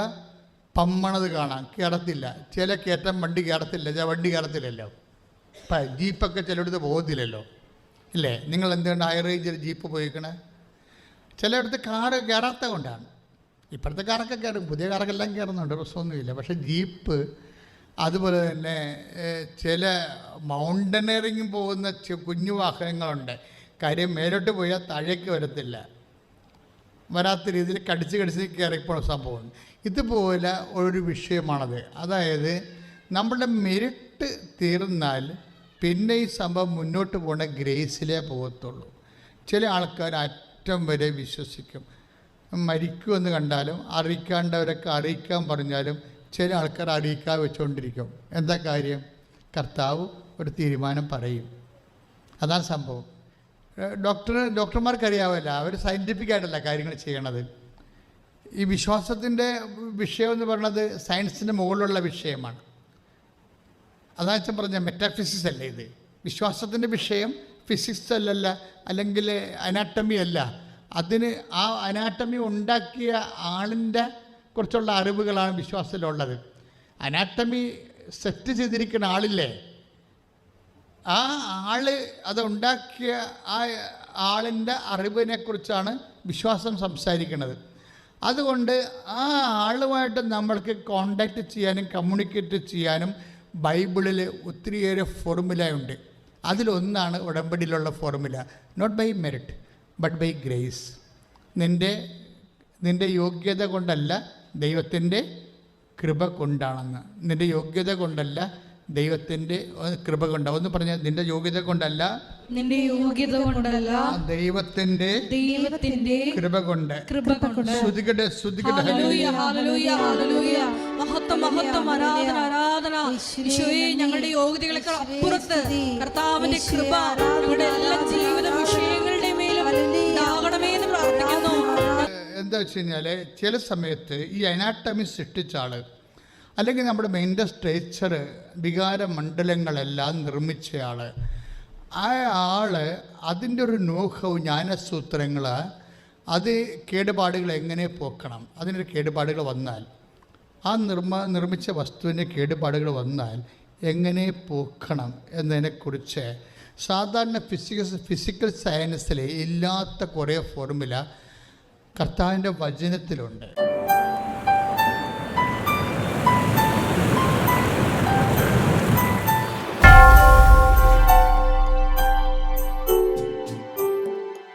പമ്മണത് കാണാം, കയറത്തില്ല. ചില കയറ്റം വണ്ടി കയറത്തില്ലല്ലോ. ഇപ്പം ജീപ്പൊക്കെ ചിലയിടത്ത് പോകത്തില്ലല്ലോ, ഇല്ലേ? നിങ്ങൾ എന്തുകൊണ്ട് ഹൈ റേഞ്ചിൽ ജീപ്പ് പോയിക്കണേ? ചിലയിടത്ത് കാറ് കയറാത്ത കൊണ്ടാണ്. ഇപ്പോഴത്തെ കാറൊക്കെ കയറും, പുതിയ കാറൊക്കെല്ലാം കയറുന്നുണ്ട്, പ്രശ്നമൊന്നുമില്ല. പക്ഷേ ജീപ്പ്, അതുപോലെ തന്നെ ചില മൗണ്ടനറിങ് പോകുന്ന കുഞ്ഞു വാഹനങ്ങളുണ്ട്. കാര്യം മേലോട്ട് പോയാൽ താഴേക്ക് വരാത്ത രീതിയിൽ കടിച്ച് കയറിപ്പോണ സംഭവം. ഇതുപോലെ ഒരു വിഷയമാണത്. അതായത് നമ്മുടെ മെരിറ്റ് തീർന്നാൽ പിന്നെ ഈ സംഭവം മുന്നോട്ട് പോകണ ഗ്രേസിലേ പോകത്തുള്ളൂ. ചില ആൾക്കാർ അറ്റം വരെ വിശ്വസിക്കും. മരിക്കുമെന്ന് കണ്ടാലും അറിയിക്കാണ്ടവരൊക്കെ അറിയിക്കാൻ പറഞ്ഞാലും ചില ആൾക്കാർ അറിയിക്കാൻ വെച്ചുകൊണ്ടിരിക്കും. എന്താ കാര്യം? കർത്താവ് ഒരു തീരുമാനം പറയും. അതാണ് സംഭവം. ഡോക്ടർമാർക്കറിയാമല്ല, അവർ സയൻറ്റിഫിക്കായിട്ടല്ല കാര്യങ്ങൾ ചെയ്യണത്. ഈ വിശ്വാസത്തിൻ്റെ വിഷയം എന്ന് പറയുന്നത് സയൻസിൻ്റെ മുകളിലുള്ള വിഷയമാണ്. അതാ വെച്ചാൽ പറഞ്ഞ മെറ്റാഫിസിക്സ് അല്ലേ ഇത്. വിശ്വാസത്തിൻ്റെ വിഷയം ഫിസിക്സ് അല്ലല്ല, അല്ലെങ്കിൽ അനാട്ടമി അല്ല. അതിന് ആ അനാട്ടമി ഉണ്ടാക്കിയ ആളിൻ്റെ കുറിച്ചുള്ള അറിവുകളാണ് വിശ്വാസത്തിലുള്ളത്. അനാട്ടമി സെറ്റ് ചെയ്തിരിക്കുന്ന ആളില്ലേ, ആ ആള് അതുണ്ടാക്കിയ ആ ആളിൻ്റെ അറിവിനെക്കുറിച്ചാണ് വിശ്വാസം സംസാരിക്കുന്നത്. അതുകൊണ്ട് ആ ആളുമായിട്ട് നമ്മൾക്ക് കോണ്ടാക്റ്റ് ചെയ്യാനും കമ്മ്യൂണിക്കേറ്റ് ചെയ്യാനും ബൈബിളിൽ ഒത്തിരിയേറെ ഫോർമുലയുണ്ട്. അതിലൊന്നാണ് ഉടമ്പടിയിലുള്ള formula. Not by merit but by grace. നിൻ്റെ യോഗ്യത കൊണ്ടല്ല, ദൈവത്തിൻ്റെ കൃപ കൊണ്ടാണെന്ന്. നിൻ്റെ യോഗ്യത കൊണ്ടല്ല, ദൈവത്തിൻ്റെ കൃപ കൊണ്ടാണ്. ഒന്ന് പറഞ്ഞാൽ, നിന്റെ യോഗ്യത കൊണ്ടല്ല, ദൈവത്തിൻ്റെ കൃപ കൊണ്ട്. ഞങ്ങളുടെ യോഗ്യതകളെക്കാൾ അപ്പുറത്ത് കർത്താവിന്റെ കൃപ ഞങ്ങളുടെ എല്ലാ ജീവിത വിഷയങ്ങളുടെ മേലും ഉണ്ടാകണമേ എന്ന് പ്രാർത്ഥിക്കുന്നു. എന്താ വെച്ച് കഴിഞ്ഞാൽ ചില സമയത്ത് ഈ അനാട്ടമി സൃഷ്ടിച്ച ആള്, അല്ലെങ്കിൽ നമ്മുടെ മെയിൻ്റെ സ്ട്രക്ചർ, വികാരമണ്ഡലങ്ങളെല്ലാം നിർമ്മിച്ച ആള്, ആ ആള് അതിൻ്റെ ഒരു നോഹവും ജ്ഞാനസൂത്രങ്ങൾ, അത് കേടുപാടുകൾ എങ്ങനെ പോക്കണം, അതിനൊരു കേടുപാടുകൾ വന്നാൽ, ആ നിർമ്മിച്ച വസ്തുവിൻ്റെ കേടുപാടുകൾ വന്നാൽ എങ്ങനെ പോക്കണം എന്നതിനെക്കുറിച്ച് സാധാരണ ഫിസിക്കൽ സയൻസിൽ ഇല്ലാത്ത കുറേ ഫോർമുല കർത്താവിൻ്റെ വചനത്തിലുണ്ട്.